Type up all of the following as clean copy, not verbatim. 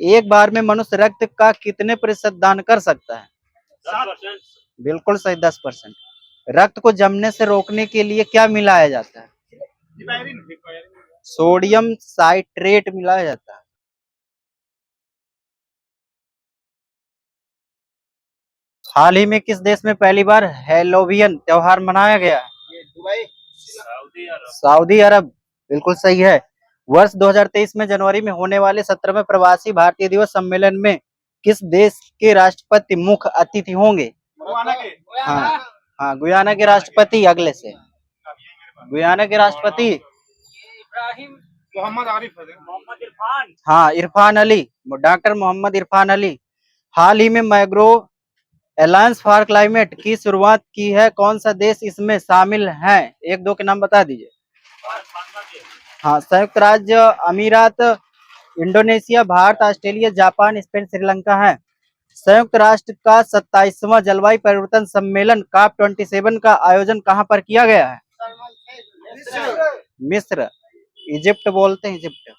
एक बार में मनुष्य रक्त का कितने प्रतिशत दान कर सकता है? 10%। बिल्कुल सही, 10%। रक्त को जमने से रोकने के लिए क्या मिलाया जाता है? सोडियम साइट्रेट मिलाया जाता है। हाल ही में किस देश में पहली बार हैलोवीन त्योहार मनाया गया है? सऊदी अरब। बिल्कुल सही है। वर्ष 2023 में जनवरी में होने वाले 17वें प्रवासी भारतीय दिवस सम्मेलन में किस देश के राष्ट्रपति मुख्य अतिथि होंगे? हाँ हाँ, गुयाना के राष्ट्रपति अगले से। गुयाना के राष्ट्रपति मोहम्मद इरफान। हाँ, इरफान अली, डॉक्टर मोहम्मद इरफान अली। हाल ही में मैग्रो अलायंस फॉर क्लाइमेट की शुरुआत की है, कौन सा देश इसमें शामिल है? एक दो के नाम बता दीजिए। हाँ, संयुक्त राज्य अमीरात, Indonesia, Bharat, Australia, Japan, Spain, Sri Lanka है। संयुक्त राष्ट्र का 27वां जलवायु परिवर्तन सम्मेलन COP27 का आयोजन कहाँ पर किया गया है? मिस्र। इजिप्ट बोलते हैं, इजिप्ट।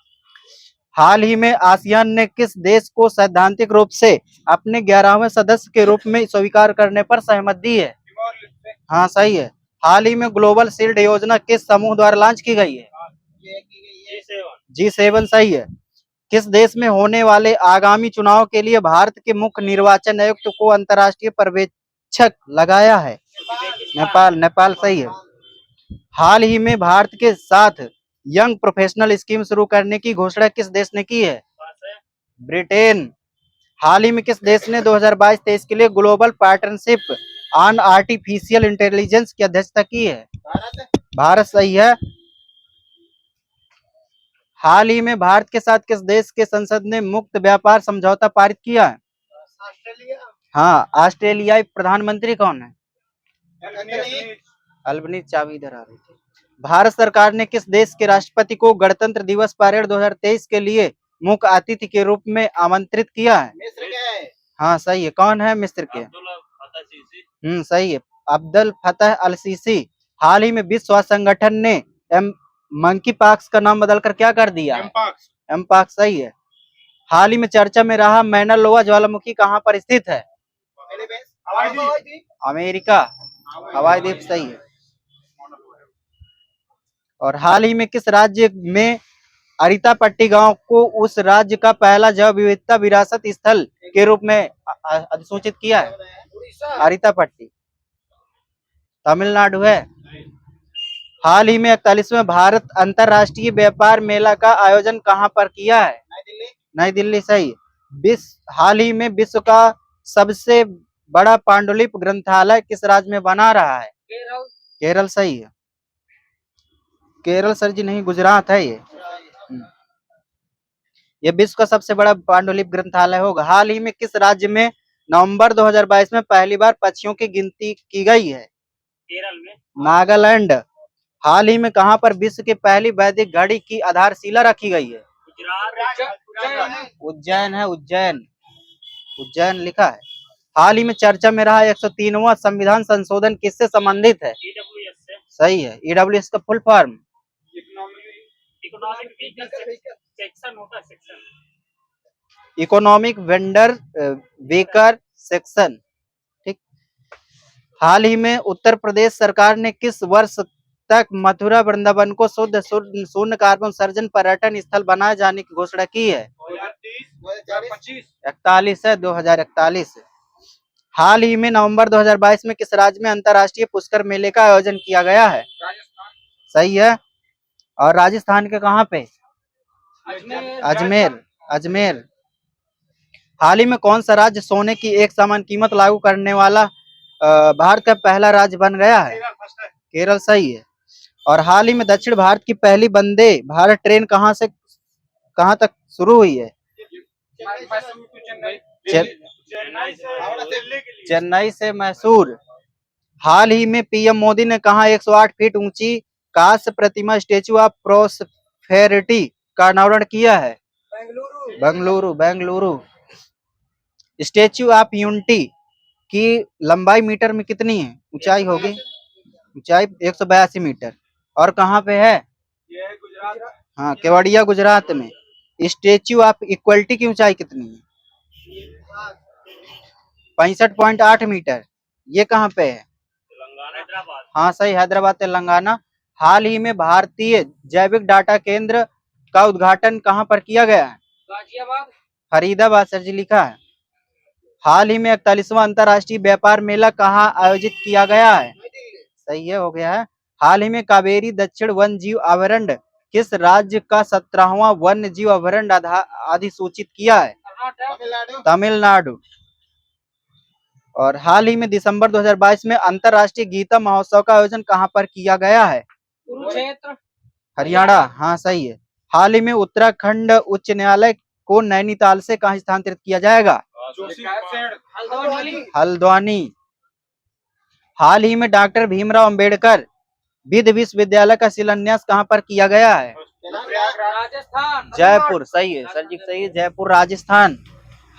हाल ही में आसियान ने किस देश को सैद्धांतिक रूप से अपने 11वें सदस्य के रूप में स्वीकार करने पर सहमति दी है? हाँ, सही है। हाल ही में ग्लोबल शील्ड योजना किस समूह द्वारा लॉन्च की गई है? G7। सही है। किस देश में होने वाले आगामी चुनाव के लिए भारत के मुख्य निर्वाचन आयुक्त को अंतर्राष्ट्रीय पर्यवेक्षक लगाया है? नेपाल। नेपाल सही है। हाल ही में भारत के साथ यंग प्रोफेशनल स्कीम शुरू करने की घोषणा किस देश ने की है? ब्रिटेन। हाल ही में किस देश ने 2022-23 के लिए global partnership on artificial intelligence की अध्यक्षता की है? भारत सही है। हाल ही में भारत के साथ किस देश के संसद ने मुक्त व्यापार समझौता पारित किया है? हाँ, ऑस्ट्रेलियाई प्रधानमंत्री कौन है? अल्बनी। चाबी इधर आ रही थी। भारत सरकार ने किस देश के राष्ट्रपति को गणतंत्र दिवस परेड 2023 के लिए मुख्य अतिथि के रूप में आमंत्रित किया है? हाँ, सही है। कौन है मिस्र के? सही है, अब्दुल फतह अल सीसी। हाल ही में विश्व स्वास्थ्य संगठन ने मंकी पॉक्स का नाम बदलकर क्या कर दिया? एमपॉक्स। सही है। हाल ही में चर्चा में रहा मैना लोआ ज्वालामुखी कहाँ पर स्थित है? अमेरिका। हवाई द्वीप। सही है। और हाल ही में किस राज्य में अरितापट्टी गांव को उस राज्य का पहला जैव विविधता विरासत स्थल के रूप में अधिसूचित किया है? अरितापट्टी। तमिलनाडु है। हाल ही में 41वें भारत अंतर्राष्ट्रीय व्यापार मेला का आयोजन कहाँ पर किया है? नई दिल्ली। सही। हाल ही में विश्व का सबसे बड़ा पांडुलिपि ग्रंथालय किस राज्य में बना रहा है? केरल। सही है। केरल सर जी नहीं, गुजरात है ये। ये विश्व का सबसे बड़ा पांडुलिपि ग्रंथालय होगा। हाल ही में किस राज्य में नवंबर 2022 में पहली बार पक्षियों की गिनती की गई है? केरल में। नागालैंड। हाल ही में कहां पर विश्व की पहली वैदिक घड़ी की आधारशिला रखी गई है? उज्जैन है, उज्जैन। उज्जैन लिखा है। हाल ही में चर्चा में रहा 103वां संविधान संशोधन किससे संबंधित है? सही है। ईडब्ल्यूएस का full form? Economic vendor waker section. ठीक। हाल ही में उत्तर प्रदेश सरकार ने किस वर्ष तक मथुरा वृंदावन को शुद्ध शून्य कार्बन उत्सर्जन पर्यटन स्थल बनाए जाने की घोषणा की है? 41 है, 2041। हाल ही में नवंबर 2022 में किस राज्य में अंतर्राष्ट्रीय पुष्कर मेले का आयोजन किया गया है? सही है। और राजस्थान के कहाँ पे? अजमेर। अजमेर। हाल ही में कौन सा राज्य सोने की एक समान कीमत लागू करने वाला भारत का पहला राज्य बन गया है? केरल। सही है। और हाल ही में दक्षिण भारत की पहली वंदे भारत ट्रेन कहां से कहां तक शुरू हुई है? चेन्नई से मैसूर। हाल ही में पीएम मोदी ने कहा 108 फीट ऊंची कांस्य प्रतिमा स्टेचू ऑफ प्रोस्पेरिटी का अनावरण किया है? Bengaluru. Bengaluru. Statue of unity की लंबाई मीटर में कितनी है? ऊंचाई होगी? ऊंचाई 182 मीटर। और कहाँ पे है? हाँ, केवड़िया गुजरात में। स्टेच्यू ऑफ इक्वलिटी की ऊंचाई कितनी है? 65.8 मीटर। ये कहाँ पे है? तेलंगाना हैदराबाद। हाँ सही, हैदराबाद तेलंगाना। हाल ही में भारतीय जैविक डाटा केंद्र का उद्घाटन कहाँ पर किया गया है? गाजियाबाद। फरीदाबाद सर जी लिखा है। हाल ही में 41वां अंतर्राष्ट्रीय व्यापार मेला कहाँ आयोजित किया गया है? सही है, हो गया है। हाल ही में कावेरी दक्षिण वन जीव अभयारण्य किस राज्य का 17वां वन्य जीव अभयारण्य अधिसूचित किया है? तमिलनाडु। और हाल ही में दिसंबर 2022 में अंतर्राष्ट्रीय गीता महोत्सव का आयोजन कहाँ पर किया गया है? कुरुक्षेत्र। हरियाणा। हाँ सही है। हाल ही में उत्तराखंड उच्च न्यायालय को नैनीताल से कहाँ स्थानांतरित किया जाएगा? हल्द्वानी। हाल ही में डॉक्टर भीमराव अंबेडकर विधि विश्वविद्यालय का शिलान्यास कहाँ पर किया गया है? राजस्थान। जयपुर। सही है सर जी, सही है, जयपुर राजस्थान।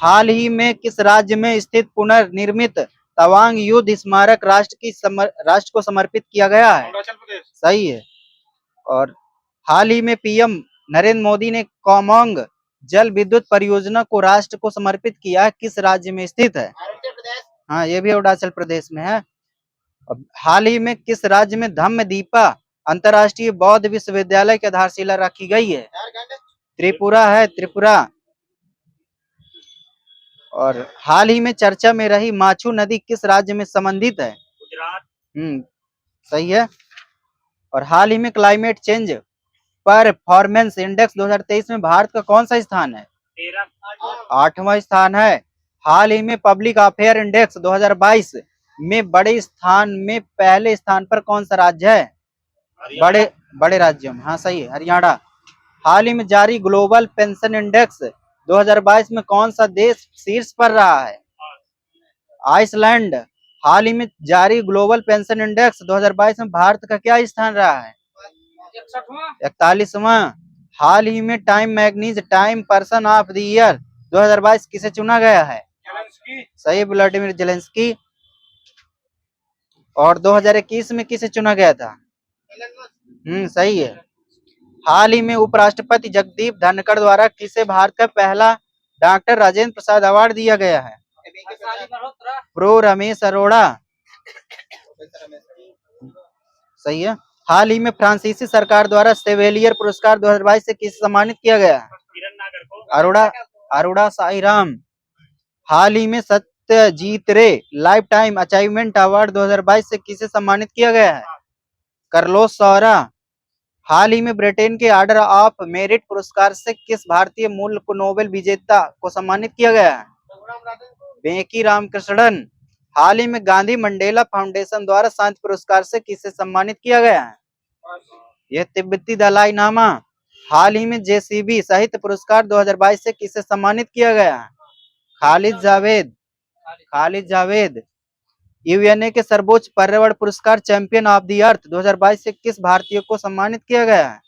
हाल ही में किस राज्य में स्थित पुनर्निर्मित तवांग युद्ध स्मारक राष्ट्र को समर्पित किया गया है? सही है। और हाल ही में पीएम नरेंद्र मोदी ने कोमोंग जल विद्युत परियोजना को राष्ट्र को समर्पित किया है, किस राज्य में स्थित है? हाँ, ये भी अरुणाचल प्रदेश में है। अब हाल ही में किस राज्य में धम्मदीपा अंतर्राष्ट्रीय बौद्ध विश्वविद्यालय की आधारशिला रखी गई है? त्रिपुरा है, त्रिपुरा। और हाल ही में चर्चा में रही माचू नदी किस राज्य में संबंधित है? गुजरात। सही है। और हाल ही में क्लाइमेट चेंज परफॉर्मेंस इंडेक्स 2023 में भारत का कौन सा स्थान है? 8वां स्थान है। हाल ही में पब्लिक अफेयर इंडेक्स 2022 में बड़े स्थान में पहले स्थान पर कौन सा राज्य है? बड़े राज्यों में। हाँ सही है, हरियाणा। हाल ही में जारी ग्लोबल पेंशन इंडेक्स 2022 में कौन सा देश शीर्ष पर रहा है? आइसलैंड। हाल ही में जारी ग्लोबल पेंशन इंडेक्स 2022 में भारत का क्या स्थान रहा है? 41वां। हाल ही में time manganese time person of the year 2022 किसे चुना गया है? सही, व्लादिमीर जेलेंस्की। और 2021 में किसे चुना गया था? सही है। हाल ही में उपराष्ट्रपति जगदीप धनखड़ द्वारा किसे भारत का पहला डॉक्टर राजेंद्र प्रसाद अवार्ड दिया गया है? प्रो रमेश अरोड़ा। सही है। हाल ही में फ्रांसीसी सरकार द्वारा सेवेलियर पुरस्कार 2022 से किसे सम्मानित किया गया है? अरोड़ा साईराम। हाल ही में सत्यजीत रे लाइफ टाइम अचीवमेंट अवार्ड 2022 से किसे सम्मानित किया गया है? कार्लोस सौरा। हाल ही में ब्रिटेन के ऑर्डर ऑफ मेरिट पुरस्कार से किस भारतीय मूल को नोबेल विजेता को सम्मानित किया गया है? बेंकी रामकृष्णन। हाल ही में गांधी मंडेला फाउंडेशन द्वारा शांति पुरस्कार से किसे सम्मानित किया गया है? यह तिब्बती दलाई नामा। हाल ही में जेसीबी साहित्य पुरस्कार 2022 से किसे सम्मानित किया गया है? खालिद जावेद। यूएनए के सर्वोच्च पर्यावरण पुरस्कार चैंपियन ऑफ द अर्थ 2022 से किस भारतीय को सम्मानित किया गया है?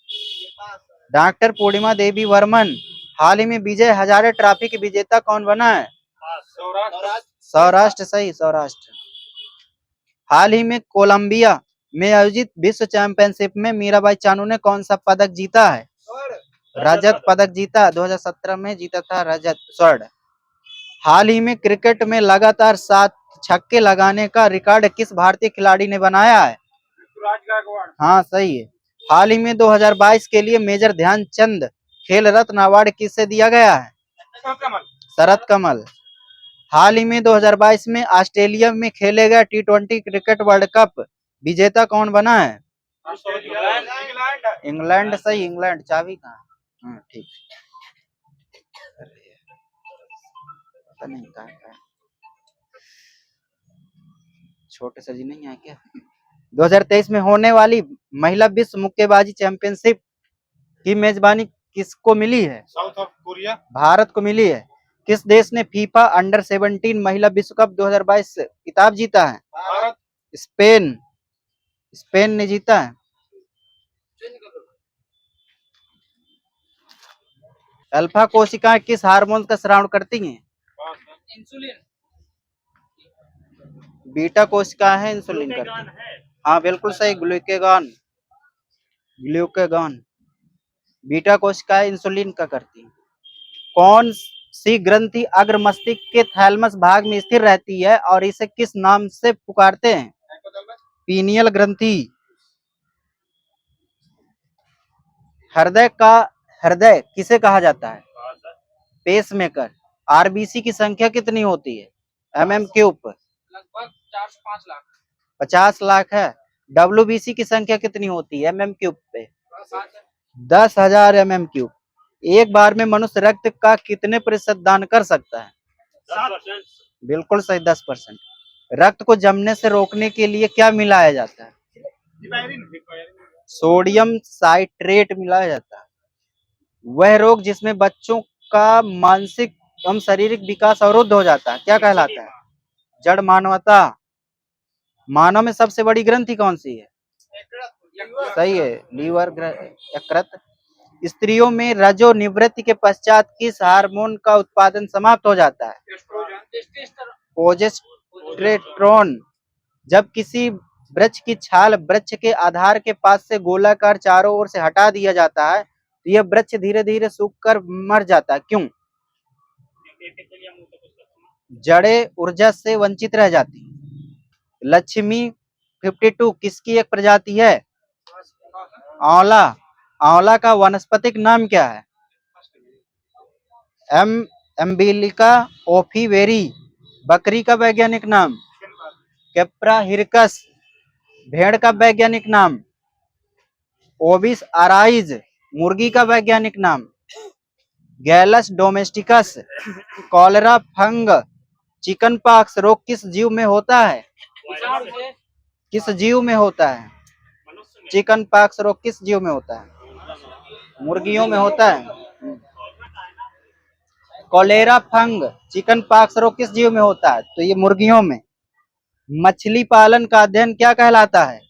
डॉक्टर पूर्णिमा देवी वर्मन। हाल ही में विजय हजारे ट्रॉफी के विजेता कौन बना है? सौराष्ट्र। सही, सौराष्ट्र। हाल ही में कोलंबिया में आयोजित विश्व चैंपियनशिप में मीराबाई चानू ने कौन सा पदक जीता है? रजत पदक जीता। 2017 में जीता था रजत, स्वर्ण। हाल ही में क्रिकेट में लगातार 7 छक्के लगाने का रिकॉर्ड किस भारतीय खिलाड़ी ने बनाया है? हाँ सही है। हाल ही में 2022 के लिए मेजर ध्यानचंद खेल रत्न अवार्ड किससे दिया गया है? शरद कमल। हाल ही में 2022 में ऑस्ट्रेलिया में खेले गए T20 क्रिकेट वर्ल्ड कप विजेता कौन बना है? इंग्लैंड। सही, इंग्लैंड। चाबी कहाँ? ठीक। पता नहीं कहाँ है, छोटे सर जी नहीं है क्या? 2023 में होने वाली महिला विश्व मुक्केबाजी चैंपियनशिप की मेजबानी किसको मिली है? South of Korea. भारत को मिली है। किस देश ने फीफा अंडर 17 महिला विश्व कप 2022 खिताब जीता है? भारत। स्पेन। स्पेन ने जीता है। अल्फा कोशिकाएं किस हार्मोन का स्राव करती हैं? इंसुलिन। बीटा कोशिकाएं हैं इंसुलिन करती हैं। हाँ बिल्कुल सही, ग्लूकेगॉन। बीटा कोशिकाएं इंसुलिन का करती हैं। कौन सी ग्रंथि अग्र मस्तिष्क के थैलमस भाग में स्थिर रहती है और इसे किस नाम से पुकारते हैं? पीनियल ग्रंथि। हृदय किसे कहा जाता है? पेसमेकर। आरबीसी की संख्या कितनी होती है? MM cube. लगभग 405 लाख। 50 लाख है। डब्ल्यूबीसी की संख्या कितनी होती है एमएम क्यूब पे? 10,000 एमएम क्यूब। एक बार में मनुष्य रक्त का कितने प्रतिशत दान कर सकता है? 10%। बिल्कुल सही, 10%। रक्त को जमने से रोकने के लिए क्या मिलाया जाता है? सोडियम साइट्रेट मिलाया जाता है। वह रोग जिसमें बच्चों का मानसिक एवं शारीरिक विकास अवरुद्ध हो जाता है क्या कहलाता है? जड़ मानवता। मानव में सबसे बड़ी ग्रंथि कौन सी है? सही है, लीवर यकृत। स्त्रियों में रजो निवृत्ति के पश्चात किस हार्मोन का उत्पादन समाप्त हो जाता है? प्रोजेस्टेरोन। जब किसी वृक्ष की छाल वृक्ष के आधार के पास से गोलाकार चारों ओर से हटा दिया जाता है तो यह वृक्ष धीरे धीरे सूखकर मर जाता है, क्यों? जड़ें ऊर्जा से वंचित रह जाती। लक्ष्मी 52 किसकी एक प्रजाति है? आंवला। आंवला का वानस्पतिक नाम क्या है? एम्बिलिका ओफिवेरी। बकरी का वैज्ञानिक नाम? Capra hircus. भेड़ का वैज्ञानिक नाम? Obese arise. मुर्गी का वैज्ञानिक नाम? गैलस डोमेस्टिकस। कॉलेरा फंग चिकन पॉक्स रोग किस जीव में होता है? किस जीव में होता है? चिकन पॉक्स रोग किस जीव में होता है? मुर्गियों में होता है। कॉलेरा फंग चिकन पॉक्स रोग किस जीव में होता है? तो ये मुर्गियों में। मछली पालन का अध्ययन क्या कहलाता है?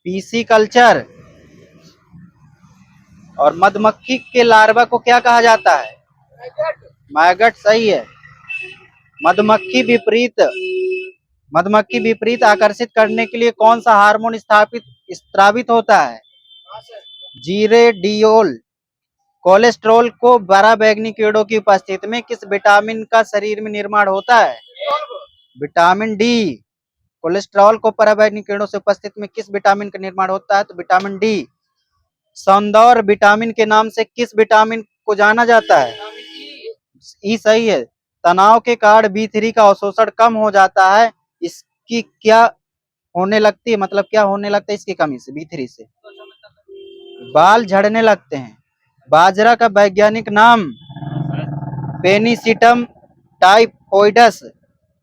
PC culture. और मधुमक्खी के लार्वा को क्या कहा जाता है? मैगट। सही है। मधुमक्खी विपरीत आकर्षित करने के लिए कौन सा हार्मोन स्रावित होता है? जीरेडियोल। कोलेस्ट्रॉल को बड़ा बैंगनी कीड़ों की उपस्थिति में किस विटामिन का शरीर में निर्माण होता है? Vitamin D. कोलेस्ट्रॉल को पराबैंगनी किरणों से उपस्थिति में किस विटामिन का निर्माण होता है? तो विटामिन डी। सौंदर्य विटामिन के नाम से किस विटामिन को जाना जाता है? ई। सही है। तनाव के कारण B3 का अवशोषण कम हो जाता है, इसकी क्या होने लगती है, मतलब क्या होने लगता है इसकी कमी से, B3 से? बाल झड़ने लगते हैं। बाजरा का वैज्ञानिक नाम? पेनिसिटम टाइफोइडस।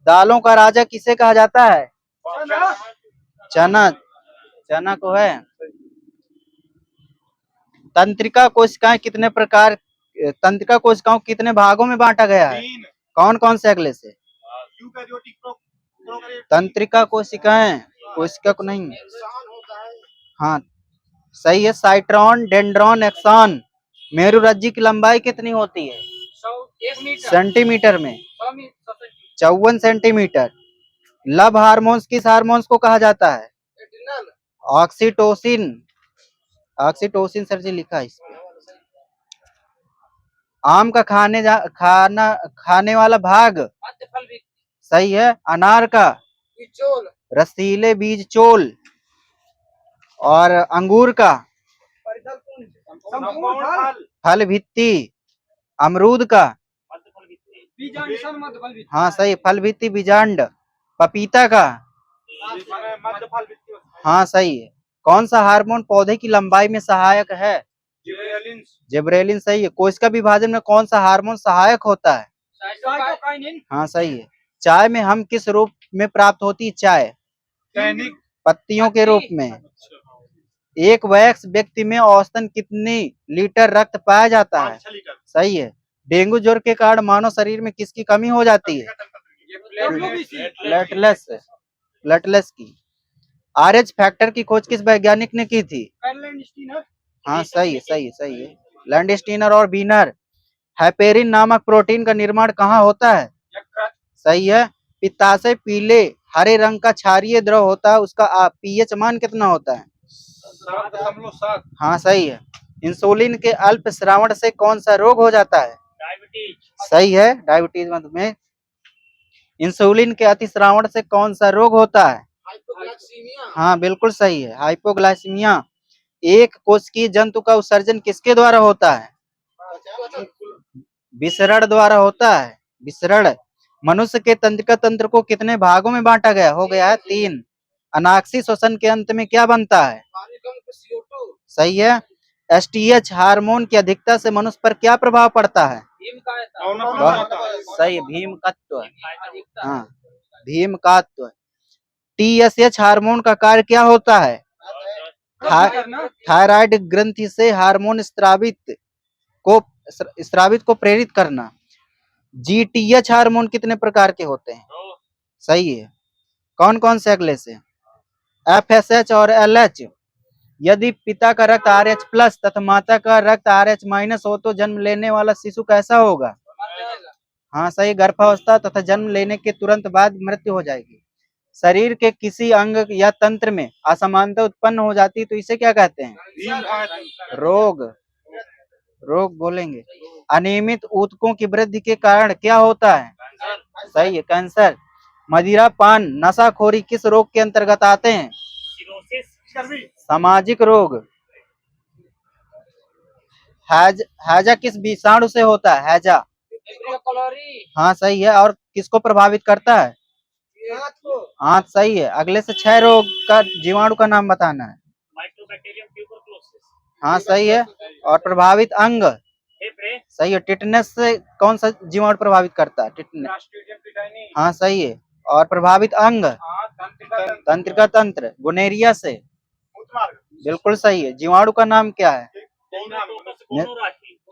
दालों का राजा किसे कहा जाता है? चना। चना को है। तंत्रिका कोशिकाएं कितने प्रकार, तंत्रिका कोशिकाओं कितने भागों में बांटा गया है? कौन कौन से अगले से? तंत्रिका कोशिकाएं, कोशिका को नहीं। हाँ सही है। Scitron, dendron, axon. मेरुरज्जु की लंबाई कितनी होती है? 1 सेंटीमीटर में? 100 54 सेंटीमीटर। लव हार्मोन्स किस हार्मोन्स को कहा जाता है? ऑक्सीटोसिन। ऑक्सीटोसिन सर जी लिखा है इसमें। आम का खाने वाला भाग? सही है। अनार का? रसीले बीज चोल। और अंगूर का? फल भित्ति। अमरूद का? हाँ सही, फल भित्ति बीजांड। पपीता का? हाँ सही है। कौन सा हार्मोन पौधे की लंबाई में सहायक है? जिब्रेलिन। सही है। कोशिका विभाजन में कौन सा हार्मोन सहायक होता है? हाँ सही है। चाय में हम किस रूप में प्राप्त होती है? चाय पत्तियों के रूप में। एक वयस्क व्यक्ति में औसतन कितनी लीटर रक्त पाया जाता है? सही है। डेंगू ज्वर के कारण मानव शरीर में किसकी कमी हो जाती है? प्लेटलेट्स की। RH फैक्टर की खोज किस वैज्ञानिक ने की थी? हाँ सही है, सही है, सही है। लैंडस्टीनर और बीनर। हेपेरिन नामक प्रोटीन का निर्माण कहाँ होता है? सही है। पित्ताशय पीले हरे रंग का क्षारीय द्रव होता है, उसका pH मान कितना होता है? 7.7। हाँ सही है। इंसुलिन के अल्प श्रावण से कौन सा रोग हो जाता है? डायबिटीज सही है, डायबिटीज मधुमेह। इंसुलिन के अतिस्रावण से कौन सा रोग होता है? हाइपोग्लाइसीमिया हाँ बिल्कुल सही है, हाइपोग्लाइसीमिया। एक कोशिकीय जंतु का उत्सर्जन किसके द्वारा होता है? विसरण द्वारा होता है, विसरण। मनुष्य के तंत्रिका तंत्र को कितने भागों में बांटा गया? हो गया है 3। अनाक्षी श्वसन के अंत में क्या बनता है? CO2 सही है। एसटीएच हार्मोन की अधिकता से मनुष्य पर क्या प्रभाव पड़ता है? भीम का सही, भीम तत्व। हाँ, भीम तत्व। टीएसएच हार्मोन का कार्य क्या होता है? थायराइड ग्रंथि से हार्मोन स्रावित को प्रेरित करना। जीटीएच हार्मोन कितने प्रकार के होते हैं? सही है। कौन कौन से अगले से? एफएसएच और एलएच। यदि पिता का रक्त आरएच प्लस तथा माता का रक्त आरएच माइनस हो तो जन्म लेने वाला शिशु कैसा होगा? हाँ सही, गर्भावस्था तथा जन्म लेने के तुरंत बाद मृत्यु हो जाएगी। शरीर के किसी अंग या तंत्र में असमानता उत्पन्न हो जाती है तो इसे क्या कहते हैं? रोग, रोग बोलेंगे। अनियमित ऊतकों की वृद्धि के कारण क्या होता है? सही है, कैंसर। मदिरा पान नशाखोरी किस रोग के अंतर्गत आते हैं? सामाजिक रोग। हैजा किस विषाणु से होता है? हैजा। हाँ सही है। और किसको प्रभावित करता है? हाँ सही है। अगले से 6 रोग का जीवाणु का नाम बताना है। माइक्रोबैक्टीरियम ट्यूबरकुलोसिस हाँ सही है। और प्रभावित अंग? सही है। टिटनेस से कौन सा जीवाणु प्रभावित करता है? टिटनेस। हाँ सही है। और प्रभावित अंग? तंत्रिका तंत्र। गोनेरिया से? बिल्कुल सही है। जीवाणु का नाम क्या है?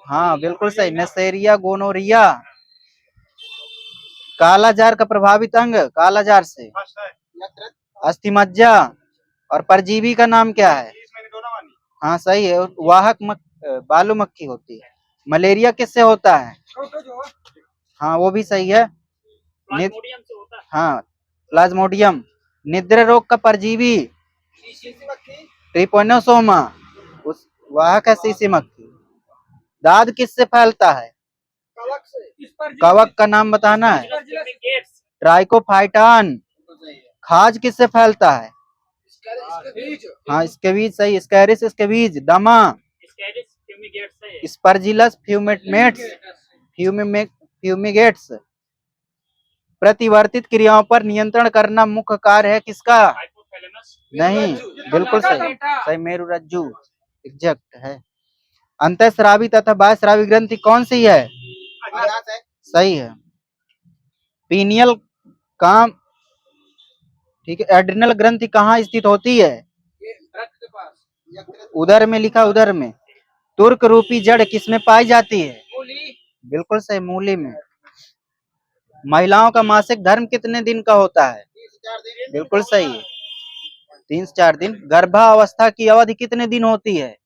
हाँ बिल्कुल सही, नेसेरिया गोनोरिया। कालाजार का प्रभावित अंग? कालाजार से? अस्थिमज्जा। और परजीवी का नाम क्या है? हाँ सही है, वाहक बालू मक्खी होती है। मलेरिया किससे होता है? हाँ वो भी सही है। हाँ प्लाज्मोडियम। निद्रा रोग का परजीवी? ट्रिपोनोसोमा। उस वाहक है सीसी मक्खी। दाद किससे फैलता है? कवक का नाम बताना है। ट्राइकोफाइटान। खाज किससे फैलता है? हाँ स्केबीज सही, स्कैरिस स्केबीज। दमा? स्पर्जिलस फ्यूमिगेट्स। प्रतिवर्तित क्रियाओं पर नियंत्रण करना मुख्य कार्य है किसका? नहीं, बिल्कुल सही, सही मेरुरज्जु एग्जैक्ट है। अंतःस्रावी तथा बाह्यस्रावी ग्रंथि कौन सी है? सही है। पीनियल काम, ठीक है। एड्रिनल ग्रंथि कहाँ स्थित होती है? उदर में लिखा, उदर में। तुर्क रूपी जड़ किसमें पाई जाती है? बिल्कुल सही, मूली में। महिलाओं का मासिक धर्म कितने दिन का होता है? बिल्कुल सही है, 3 से 4 दिन। गर्भावस्था की अवधि कितने दिन होती है?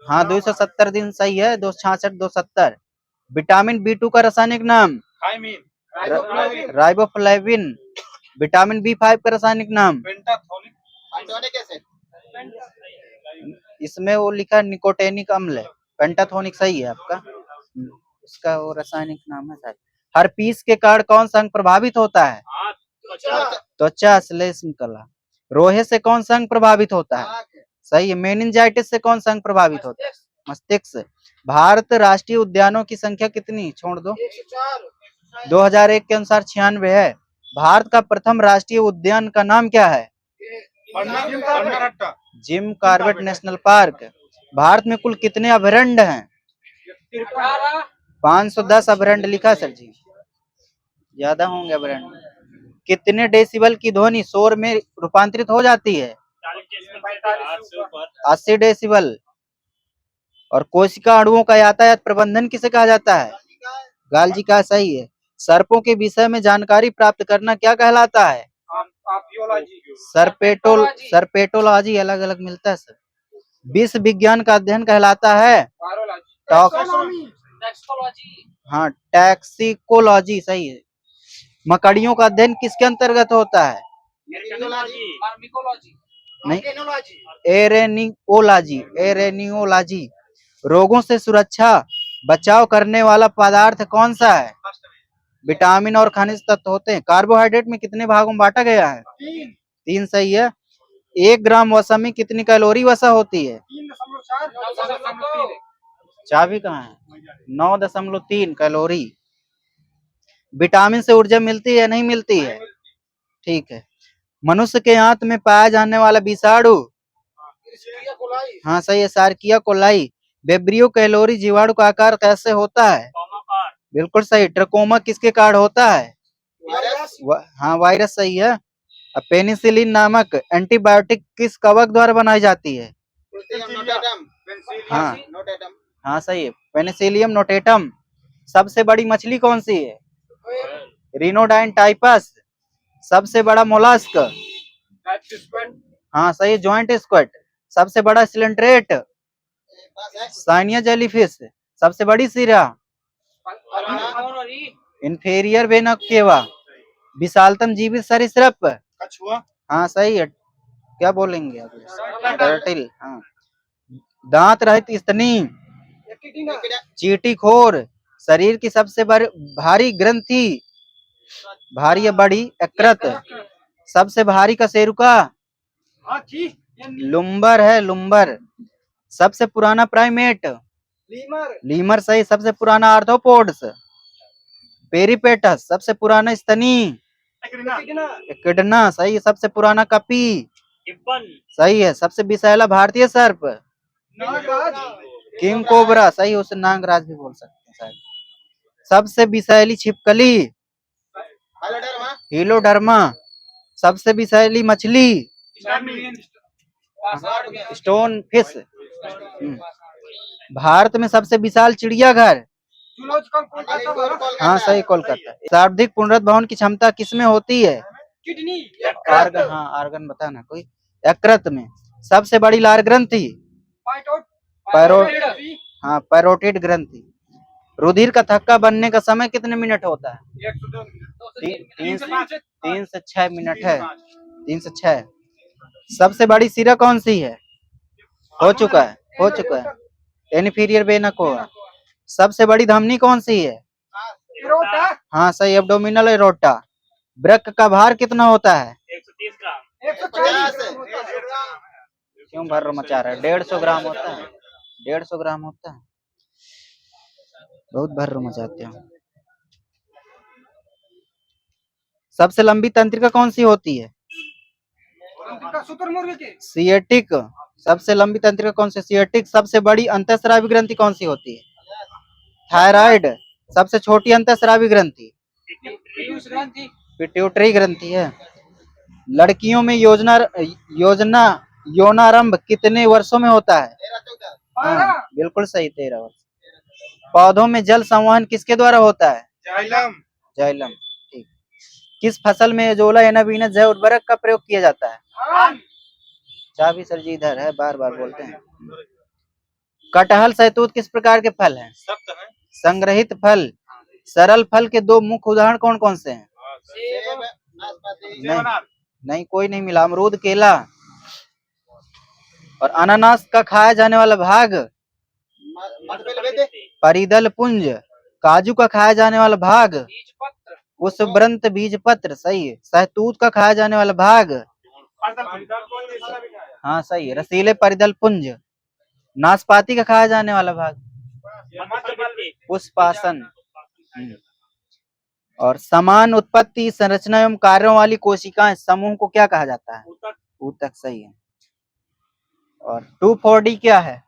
हाँ 270 दिन सही है, 266 270। विटामिन B2 का रासायनिक नाम? राइबोफ्लेविन। विटामिन B5 का रासायनिक नाम? इसमें वो लिखा निकोटेनिक अम्ल है, पेंटाथोनिक। सही है आपका। इसका वो रासायनिक नाम है शायद। हर्पीस के कारण कौन सा अंग प्रभावित होता है? त्वचा श्लेष्म कला। रोहे से कौन सा अंग प्रभावित होता है? सही है। मेनिंजाइटिस से कौन सा अंग प्रभावित होता है? मस्तिष्क। भारत राष्ट्रीय उद्यानों की संख्या कितनी? छोड़ दो, 2001 के अनुसार 96 है। भारत का प्रथम राष्ट्रीय उद्यान का नाम क्या है? Jim Corbett national park. Bharat में कुल कितने अभयारण्य हैं? 510 अभयारण्य लिखा सर जी, ज्यादा होंगे अभयारण्य। कितने डेसिबल की ध्वनि शोर में रूपांतरित हो जाती है? 80 डेसिबल। और कोशिका अणुओं का यातायात प्रबंधन किसे कहा जाता है? गाल्जी का। सही है। सर्पों के विषय में जानकारी प्राप्त करना क्या कहलाता है? सर्पेटोलॉजी अलग अलग मिलता है सर। विश्व विज्ञान का अध्ययन कहलाता है? हाँ टैक्सिकोलॉजी सही है। मकड़ियों का अध्ययन किसके अंतर्गत होता है? नहीं, एरेनियोलॉजी। रोगों से सुरक्षा बचाव करने वाला पदार्थ कौन सा है? विटामिन और खनिज तत्व होते हैं। कार्बोहाइड्रेट में कितने भागों में बांटा गया है? 3 सही है। 1 ग्राम वसा में कितनी कैलोरी वसा होती है? 3.4 चाबी कहाँ है? 9.3 कैलोरी। विटामिन से ऊर्जा मिलती है या नहीं मिलती है? ठीक है। मनुष्य के आंत में पाया जाने वाला विषाणु? Escherichia coli हाँ सही है, सार्किया कोलाई। वेब्रियो कैलोरी जीवाणु का आकार कैसे होता है? बिल्कुल सही। ट्रकोमा किसके कारण होता है? virus हाँ वायरस सही है। अब पेनिसिलिन नामक एंटीबायोटिक किस कवक द्वारा बनाई जाती है? हाँ हाँ सही है, पेनिसिलियम नोटेटम। सबसे बड़ी मछली कौन सी है? रिनोडाइन टाइपस। सबसे बड़ा मोलस्क? हाँ सही है, जॉइंट स्क्वैट। सबसे बड़ा सिलेंट्रेट? साइनिया जेलीफिश। सबसे बड़ी सिरा? Inferior vena cava. विशालतम जीवित सरीसृप? कछुआ हाँ सही है। क्या बोलेंगे आप? टर्टिल। हाँ। दांत रहित स्तनी? चींटीखोर। शरीर की सबसे भारी ग्रंथि? भारी या बड़ी? यकृत। सबसे भारी कशेरुका? लुम्बर है, लुम्बर। सबसे पुराना प्राइमेट? लीमर सही। सबसे पुराना आर्थ्रोपोड्स? पेरिपेटस। सबसे पुराना स्तनी? एकिडना सही। सबसे पुराना कपी? सही है। सबसे विषैला भारतीय सर्प? किंग कोबरा सही। उसे नागराज भी बोल सकते हैं शायद। सबसे विषैली छिपकली? हीलोडर्मा। सबसे विषैली मछली? Stone fish. भारत में सबसे विशाल चिड़ियाघर? हाँ सही, कोलकाता। सर्वाधिक पुनरुत्पादन भवन की क्षमता किसमें होती है? आर्गन। हाँ आर्गन बताना कोई। यकृत में। सबसे बड़ी लार ग्रंथि? पैरो हाँ पैरोटिड ग्रंथि। रुधिर का थक्का बनने का समय कितने मिनट होता है? 3 से 6 मिनट है। 3 से 6। सबसे बड़ी सिरा कौन सी है? हो चुका है। Inferior vena cava. सबसे बड़ी धमनी कौन सी है? हाँ सही, एब्डोमिनल एरोटा। वृक्क का भार कितना होता है? 140 क्यों भर मचा रहा है? 150 ग्राम होता है। 150 ग्राम होता है। बहुत भर मचाते हो। सबसे लंबी तंत्रिका कौन सी होती है? सिएटिक। सबसे लंबी तंत्रिका कौन सी? सिएटिक। सबसे बड़ी अंतःस्रावी ग्रंथि कौन सी होती है? थायराइड। सबसे छोटी अंतःस्रावी ग्रंथि? पिट्यूटरी ग्रंथि है। लड़कियों में यौनारंभ कितने वर्षों में होता है? हाँ बिल्कुल सही, 13 वर्ष। पौधों में जल संवहन किसके द्वारा होता है? जाइलम। ठीक। किस फसल में एजोला एनाबीना जैव उर्वरक का प्रयोग किया जाता है? चाबी सर जी इधर है, बार बार बोलते हैं। कटहल सहतूत किस प्रकार के फल हैं? संग्रहित फल। सरल फल के 2 मुख्य उदाहरण कौन कौन से हैं? नहीं कोई नहीं मिला। अमरूद, केला। और अनानास का खाया जाने वाला भाग? परिदल पुंज। काजू का खाया जाने वाला भाग? पुष्पवृंत बीज पत्र सही है। सहतूत का खाया जाने वाला भाग? हाँ सही है, रसीले परिदल पुंज। नाशपाती का खाया जाने वाला भाग? पुष्पासन। और समान उत्पत्ति, संरचना एवं कार्यों वाली कोशिकाएं समूह को क्या कहा जाता है? ऊतक सही है। और 2,4-D क्या है?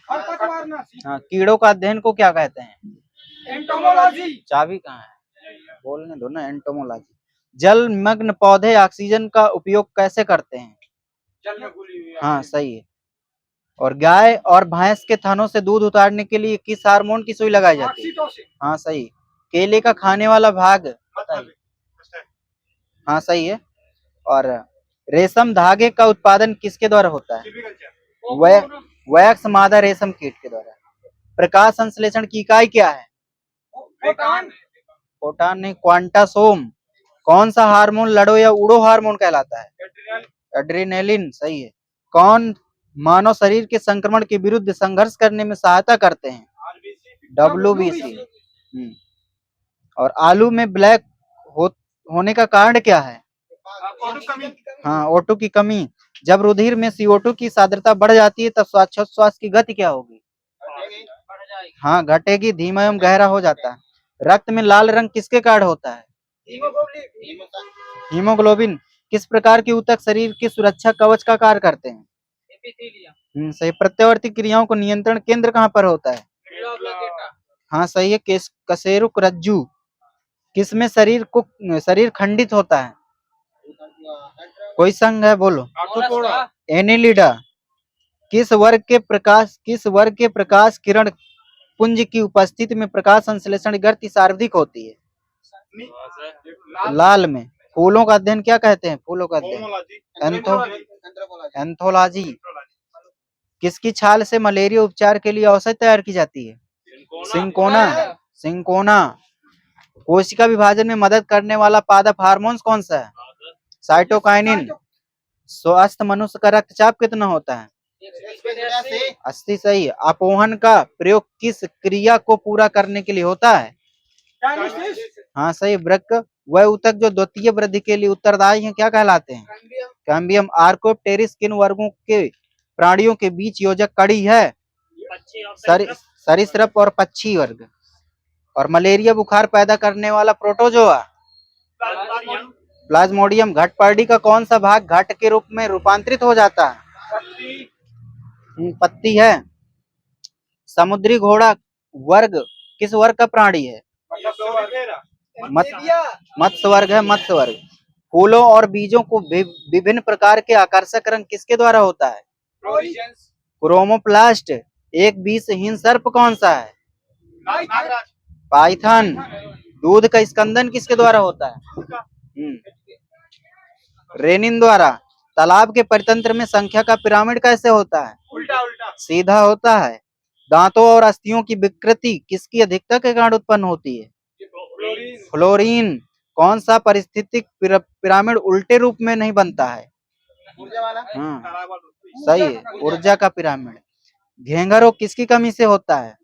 हाँ, कीड़ों का अध्ययन को क्या कहते हैं? एंटोमोलॉजी। चाबी कहाँ है? बोलने दो ना। एंटोमोलॉजी। जलमग्न पौधे ऑक्सीजन का उपयोग कैसे करते हैं? जल में घुली हुई। हाँ सही है। और गाय और भैंस के थनों से दूध उतारने के लिए किस हार्मोन की सुई लगाई जाती है? हाँ सही। केले का खाने वाला भाग बताइए। हाँ सही है। और रेशम धागे का उत्पादन किसके द्वारा होता है? वैक्स मादा रेशम कीट के द्वारा। प्रकाश संश्लेषण की इकाई क्या है? फोटान नहीं, क्वांटासोम। कौन सा हार्मोन लड़ो या उड़ो हार्मोन कहलाता है? एड्रेनालिन सही है। कौन मानव शरीर के संक्रमण के विरुद्ध संघर्ष करने में सहायता करते हैं? WBC। और आलू में ब्लैक होने का कारण क्या है? हाँ, O2 की कमी। जब रुधिर में CO2 की सांद्रता बढ़ जाती है तब श्वासोच्छ्वास की गति क्या होगी? हाँ, घटेगी, धीमा एवं गहरा हो जाता है। रक्त में लाल रंग किसके कारण होता है? हीमोग्लोबिन। किस प्रकार के ऊतक शरीर की सुरक्षा कवच का कार्य करते हैं? सही। प्रत्यावर्ती क्रियाओं को नियंत्रण केंद्र कहाँ पर होता है? हाँ सही है, कशेरुक रज्जु। किसमें शरीर खंडित होता है? कोई संघ है, बोलो। एनेलिडा। किस वर्ग के प्रकाश किरण पुंज की उपस्थिति में प्रकाश संश्लेषण गति सर्वाधिक होती है? लाल में। फूलों का अध्ययन क्या कहते हैं? फूलों का अध्ययन एंथोलॉजी। किसकी छाल से मलेरिया उपचार के लिए औषधि तैयार की जाती है? सिंकोना। कोशिका विभाजन में मदद करने वाला पादप हार्मोन कौन सा है? साइटोकाइनिन। स्वस्थ मनुष्य का रक्तचाप कितना होता है? 80। सही। अपोहन का प्रयोग किस क्रिया को पूरा करने के लिए होता है? हाँ सही। वृक्क वह ऊतक जो द्वितीय वृद्धि के लिए उत्तरदायी हैं क्या कहलाते हैं? कैम्बियम। आर्कोप्टेरिस किन वर्गों के प्राणियों के बीच योजक कड़ी है? सरीसृप और पक्षी वर्ग। और मलेरिया बुखार पैदा करने वाला प्रोटोजोआ? प्लाज्मोडियम। घटपर्डी का कौन सा भाग घट के रूप में रूपांतरित हो जाता है? पत्ती है। समुद्री घोड़ा वर्ग किस वर्ग का प्राणी है? मत्स्य वर्ग है, मत्स्य वर्ग। फूलों और बीजों को विभिन्न प्रकार के आकर्षक रंग किसके द्वारा होता है? क्रोमोप्लास्ट। एक विषहीन सर्प कौन सा है? पाइथन। दूध का स्कंदन किसके द्वारा होता है? रेनिन द्वारा। तालाब के परितंत्र में संख्या का पिरामिड कैसे होता है? उल्टा सीधा होता है। दांतों और अस्थियों की विकृति किसकी अधिकता के कारण उत्पन्न होती है? फ्लोरीन। कौन सा पारिस्थितिक पिरामिड उल्टे रूप में नहीं बनता है? हाँ सही है, ऊर्जा का पिरामिड। घेंघा रोग किसकी कमी से होता है?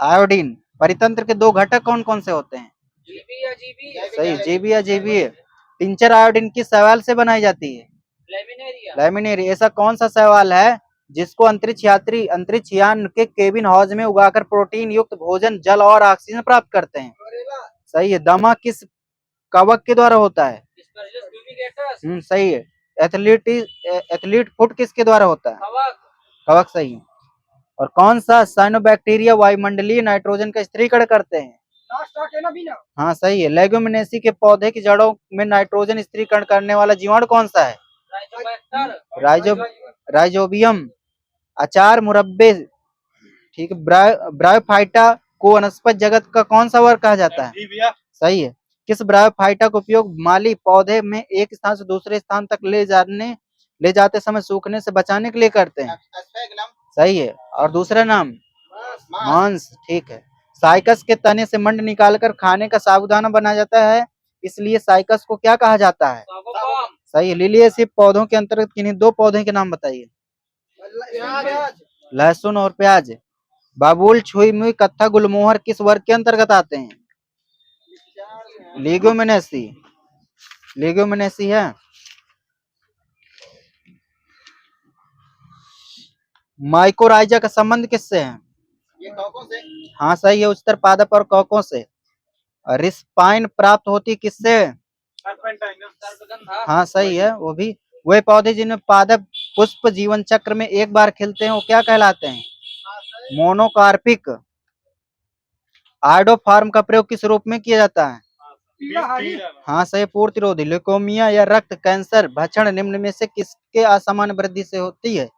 आयोडीन। परितंत्र के दो घटक कौन कौन से होते हैं? सही, जीबी या जीबी। टिंचर आयोडीन किस शैवाल से बनाई जाती है? लैमिनेरी। ऐसा कौन सा शैवाल है जिसको अंतरिक्ष यात्री अंतरिक्ष यान के केबिन हाउस में उगाकर प्रोटीन युक्त भोजन, जल और ऑक्सीजन प्राप्त करते हैं? सही है। दमा किस कवक के द्वारा होता है? सही है। एथलीट फुट किसके द्वारा होता है? कवक। सही है। और कौन सा साइनोबैक्टीरिया वायुमंडलीय नाइट्रोजन का स्थिरीकरण करते हैं? हाँ सही है। लेग्यूमिनेसी के पौधे की जड़ों में नाइट्रोजन स्थिरीकरण करने वाला जीवाणु कौन सा है? राइजोबियम। अचार, मुरब्बे। ठीक है। ब्रायोफाइटा को वनस्पति जगत का कौन सा वर्ग कहा जाता है? सही है। किस ब्रायोफाइटा का उपयोग माली पौधे में एक स्थान से दूसरे स्थान तक ले जाते समय सूखने से बचाने के लिए करते हैं? सही है। और दूसरा नाम? मांस। ठीक है। साइकस के तने से मंड निकालकर खाने का साबूदाना बनाया जाता है, इसलिए साइकस को क्या कहा जाता है? सही है। लिलिएसिव पौधों के अंतर्गत किन्हीं दो पौधों के नाम बताइए। लहसुन और प्याज। बाबुल, छुई मुई, कत्था, गुलमोहर किस वर्ग के अंतर्गत आते हैं? लेग्यूमिनेसी है। माइकोराइजा का संबंध किससे है? ये कवकों से। हाँ सही है, उच्चतर पादप और कवकों से। रिस्पाइन प्राप्त होती किससे? हाँ सही है, वो भी। वे पौधे जिनमें पादप पुष्प जीवन चक्र में एक बार खिलते हैं वो क्या कहलाते हैं? मोनोकार्पिक। आयोडोफार्म का प्रयोग किस रूप में किया जाता है? हाँ सही, पूर्तिरोधी। ल्यूकोमिया या रक्त कैंसर भक्षण निम्न में से किसके असामान्य वृद्धि से होती है?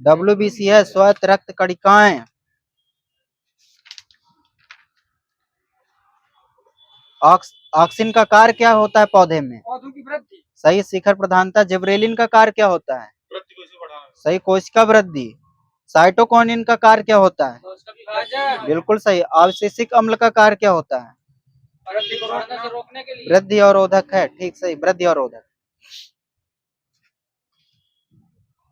WBC है, स्वायत्त रक्त कणिकाएं। ऑक्सिन का कार्य क्या होता है पौधे में? पौधों की वृद्धि। सही, शिखर प्रधानता। जिब्रेलिन का कार्य क्या होता है? सही, कोशिका वृद्धि। साइटोकिनिन का कार्य क्या होता है? बिल्कुल सही। अवशेषिक अम्ल का कार्य क्या होता है? वृद्धि और रोधक है। ठीक, सही, वृद्धि और रोधक।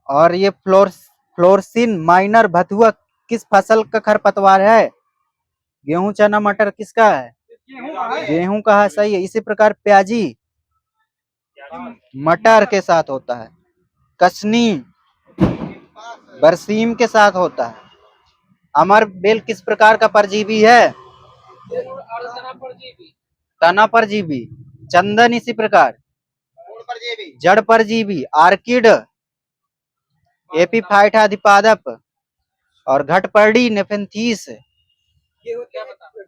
और ये फ्लोरसिन माइनर भथुआ किस फसल का खरपतवार है? गेहूं, चना, मटर किसका है? गेहूं का है। गेहूं का है, सही है। इसी प्रकार प्याजी मटर के साथ होता है। कसनी बरसीम के साथ होता है। अमर बेल किस प्रकार का परजीवी है? तना परजीवी। चंदन इसी प्रकार। जड़ परजीवी। आर्किड एपीफाइटा अधिपादप। और घटपर्डी नेफेंथीस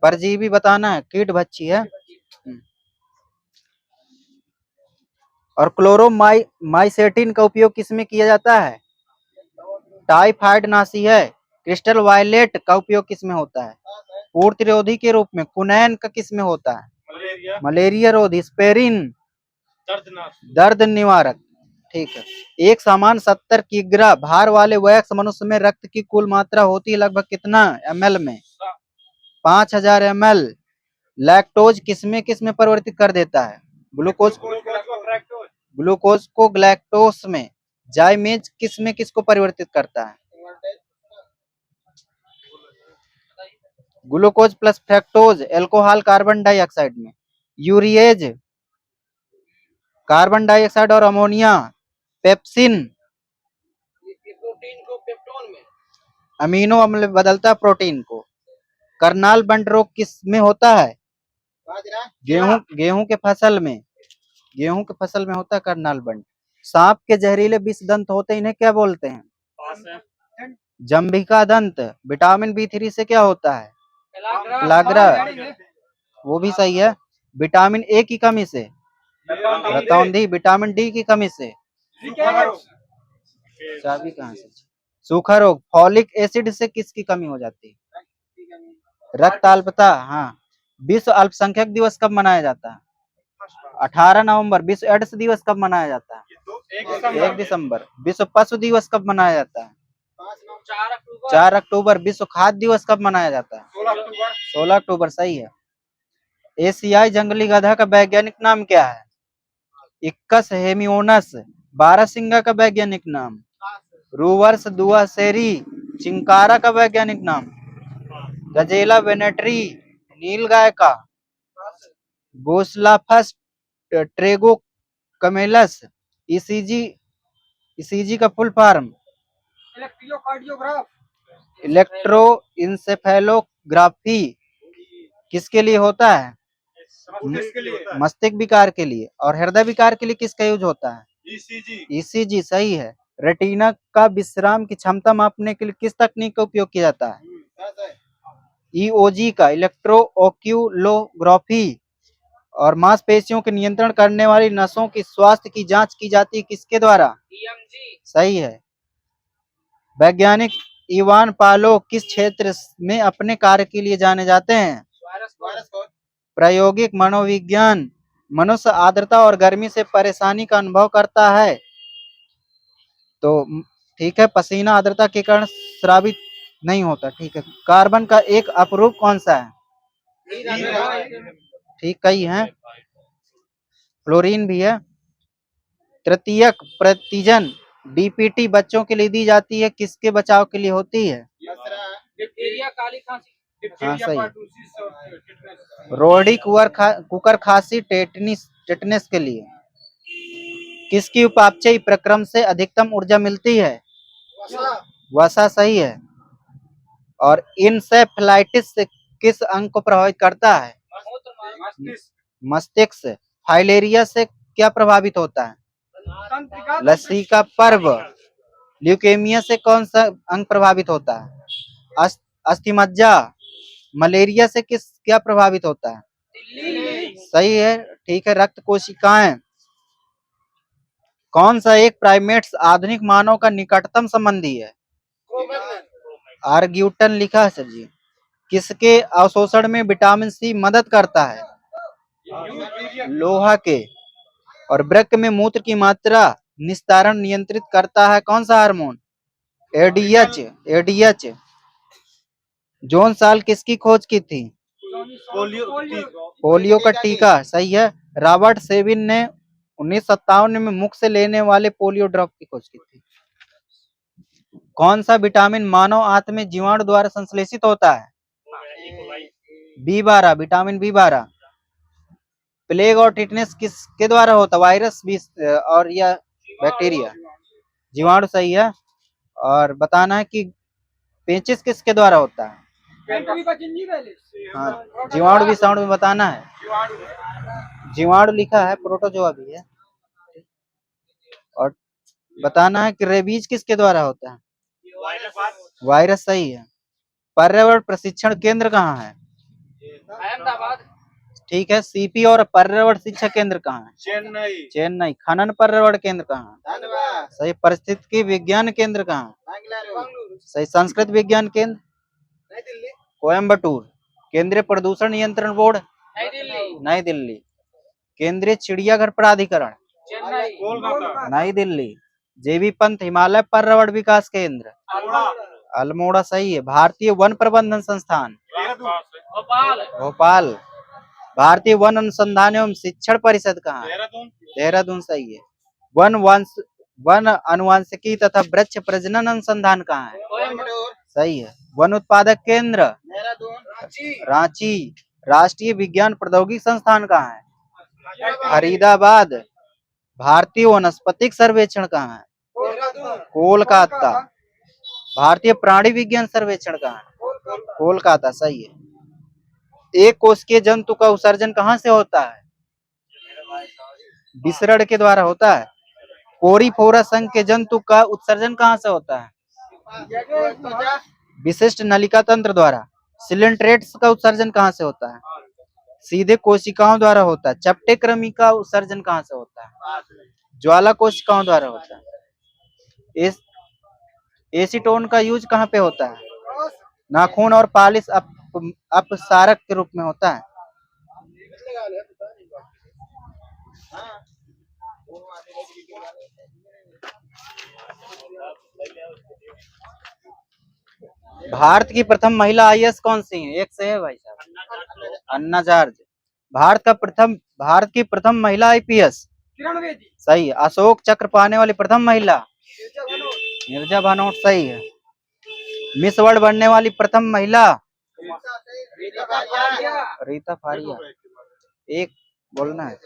परजीवी बताना है, कीट भक्षी है। और क्लोरोमाइसेटिन का उपयोग किसमें किया जाता है? टाइफाइड नासी है। क्रिस्टल वायलेट का उपयोग किसमें होता है? प्रतिरोधी के रूप में। कुनैन का किसमें होता है? मलेरिया। मलेरिया रोधी। स्पेरिन दर्दनाक। दर्द निवारक। ठीक है। एक समान 70 किग्रा भार वाले वयस्क मनुष्य में रक्त की कुल मात्रा होती है लगभग कितना ml में? 5000 ml। लैक्टोज किसमें किसमें परिवर्तित कर देता है? ग्लूकोज को ग्लैक्टोस में। जाइमेज किसमें किसको परिवर्तित करता है? Glucose plus fructose alcohol carbon dioxide में। यूरिएज कार्बन डाइऑक्साइड और अमोनिया। पेप्सिन अमीनो अम्ल बदलता प्रोटीन को। करनाल बंट रोग किस में होता है? गेहूं के फसल में। गेहूं के फसल में होता है करनाल बंट। सांप के जहरीले विष दंत होते हैं, इन्हें क्या बोलते हैं? जंभिका दंत। विटामिन B3 से क्या होता है? प्लाग्रा। वो भी सही है। विटामिन ए की कमी से रतौंधी। विटामिन डी की कमी से चाबी कहाँ से? सूखा रोग। फॉलिक एसिड से किसकी कमी हो जाती है? रक्त अल्पता। हाँ। विश्व अल्पसंख्यक दिवस कब मनाया जाता है? 18 नवंबर। विश्व एड्स दिवस कब मनाया जाता है? 1 दिसंबर। विश्व पशु दिवस कब मनाया जाता है? 4 अक्टूबर। विश्व खाद्य दिवस कब मनाया जाता है? 16 अक्टूबर। सही है। एशियाई जंगली गधा का वैज्ञानिक नाम क्या है? इक्कस हेमियोनस। बारहसिंगा का वैज्ञानिक नाम? रूवर्स दुआसेरी। चिंकारा का वैज्ञानिक नाम? गजेला वेनेटरी। नीलगाय का? गोस्लाफस ट्रेगो कमेलस। ईसीजी का फुल फॉर्म? इलेक्ट्रोइंसेफेलोग्राफी किसके लिए होता है? मस्तिष्क विकार के लिए। और हृदय विकार के लिए किसका यूज होता है? ईसीजी। सही है। रेटिना का विश्राम की क्षमता मापने के लिए किस तकनीक का उपयोग किया जाता है? ईओजी का। इलेक्ट्रो ओक्यूलोग्राफी। और मांसपेशियों के नियंत्रण करने वाली नसों की स्वास्थ्य की जांच की जाती है किसके द्वारा? सही है। वैज्ञानिक इवान पालो किस क्षेत्र में अपने कार्य के लिए जाने जाते हैं? प्रायोगिक मनोविज्ञान। मनुष्य आर्द्रता और गर्मी से परेशानी का अनुभव करता है, तो ठीक है। पसीना आर्द्रता के कारण स्रावित नहीं होता। ठीक है। कार्बन का एक अपरूप कौन सा है? ठीक, कई हैं। फ्लोरीन भी है। तृतीयक प्रतिजन डीपीटी बच्चों के लिए दी जाती है, किसके बचाव के लिए होती है? हाँ, सही है। रोडी कुकर खांसी टेटनेस के लिए। किसकी उपापचयी प्रक्रम से अधिकतम ऊर्जा मिलती है? वसा। सही है। और इंसेफ्लाइटिस से किस अंग को प्रभावित करता है? मस्तिष्क। फाइलेरिया से क्या प्रभावित होता है? लसीका पर्व। ल्यूकेमिया से कौन सा अंग प्रभावित होता है? अस्थिमज्जा। मलेरिया से क्या प्रभावित होता है? सही है। ठीक है। रक्त कोशिकाएं। कौन सा एक प्राइमेट्स आधुनिक मानव का निकटतम संबंधी है? आर्ग्यूटन लिखा है सर जी। किसके अवशोषण में विटामिन सी मदद करता है? लोहा के। और वृक्क में मूत्र की मात्रा निस्तारण नियंत्रित करता है कौन सा हार्मोन? एडीएच। जॉन साल किसकी खोज की थी? पोलियो का टीका। सही है। रॉबर्ट सेविन ने 1957 में मुख से लेने वाले पोलियो ड्रॉप की खोज की थी। कौन सा विटामिन मानव आंत में जीवाणु द्वारा संश्लेषित होता है? B12, vitamin B12। प्लेग और टिटनेस किसके द्वारा होता है? वायरस और या बैक्टीरिया? जीवाणु सही है। और बताना है कि पेचिस किसके द्वारा होता है? हाँ, जीवाणु विषाणु में बताना है। जीवाणु लिखा है, प्रोटोजोआ भी है। और बताना है कि रेबीज किसके द्वारा होता है? वायरस सही है। पर्यावरण प्रशिक्षण केंद्र कहाँ है? ठीक है। सीपी और पर्यावरण शिक्षा केंद्र कहाँ है? चेन्नई। खनन पर्यावरण केंद्र कहाँ है? सही। परिस्थितिकी विज्ञान केंद्र कहाँ है? सही। संस्कृत विज्ञान केंद्र? कोयम्बटूर। केंद्रीय प्रदूषण नियंत्रण बोर्ड? नई दिल्ली। केंद्रीय चिड़ियाघर प्राधिकरण? नई दिल्ली। जेबी पंत हिमालय पर्यावरण विकास केंद्र? अल्मोड़ा सही है। भारतीय वन प्रबंधन संस्थान? भोपाल। भारतीय वन अनुसंधान एवं शिक्षण परिषद कहाँ है? देहरादून सही है। वन अनुवांशिकी तथा वृक्ष प्रजनन अनुसंधान कहाँ है? सही है। वन उत्पादक केंद्र? रांची। राष्ट्रीय विज्ञान प्रौद्योगिकी संस्थान कहाँ है? फरीदाबाद। भारतीय वनस्पतिक सर्वेक्षण कहाँ है? कोलकाता। भारतीय प्राणी विज्ञान सर्वेक्षण कहाँ है? कोलकाता सही है। एक कोशिकीय जंतु का उत्सर्जन कहाँ से होता है? विसरण के द्वारा होता है। कोरीफोरा संघ के जंतु का उत्सर्जन कहाँ से होता है? विशिष्ट नलिका तंत्र द्वारा। सिलेंट्रेट्स का उत्सर्जन कहाँ से होता है? सीधे कोशिकाओं द्वारा होता है। चपटे कृमि का उत्सर्जन कहाँ से होता है? ज्वाला कोशिकाओं द्वारा होता है। एसीटोन का यूज कहाँ पे होता है? नाखून और पालिश अपसारक के रूप में होता है। भारत की प्रथम महिला आईएएस कौन सी है? एक से है भाई साहब। अन्ना जॉर्ज। भारत की प्रथम महिला आईपीएस? सही है। अशोक चक्र पाने वाली प्रथम महिला? नीरजा भानोट सही है। मिस वर्ल्ड बनने वाली प्रथम महिला? रीता फारिया। एक बोलना है।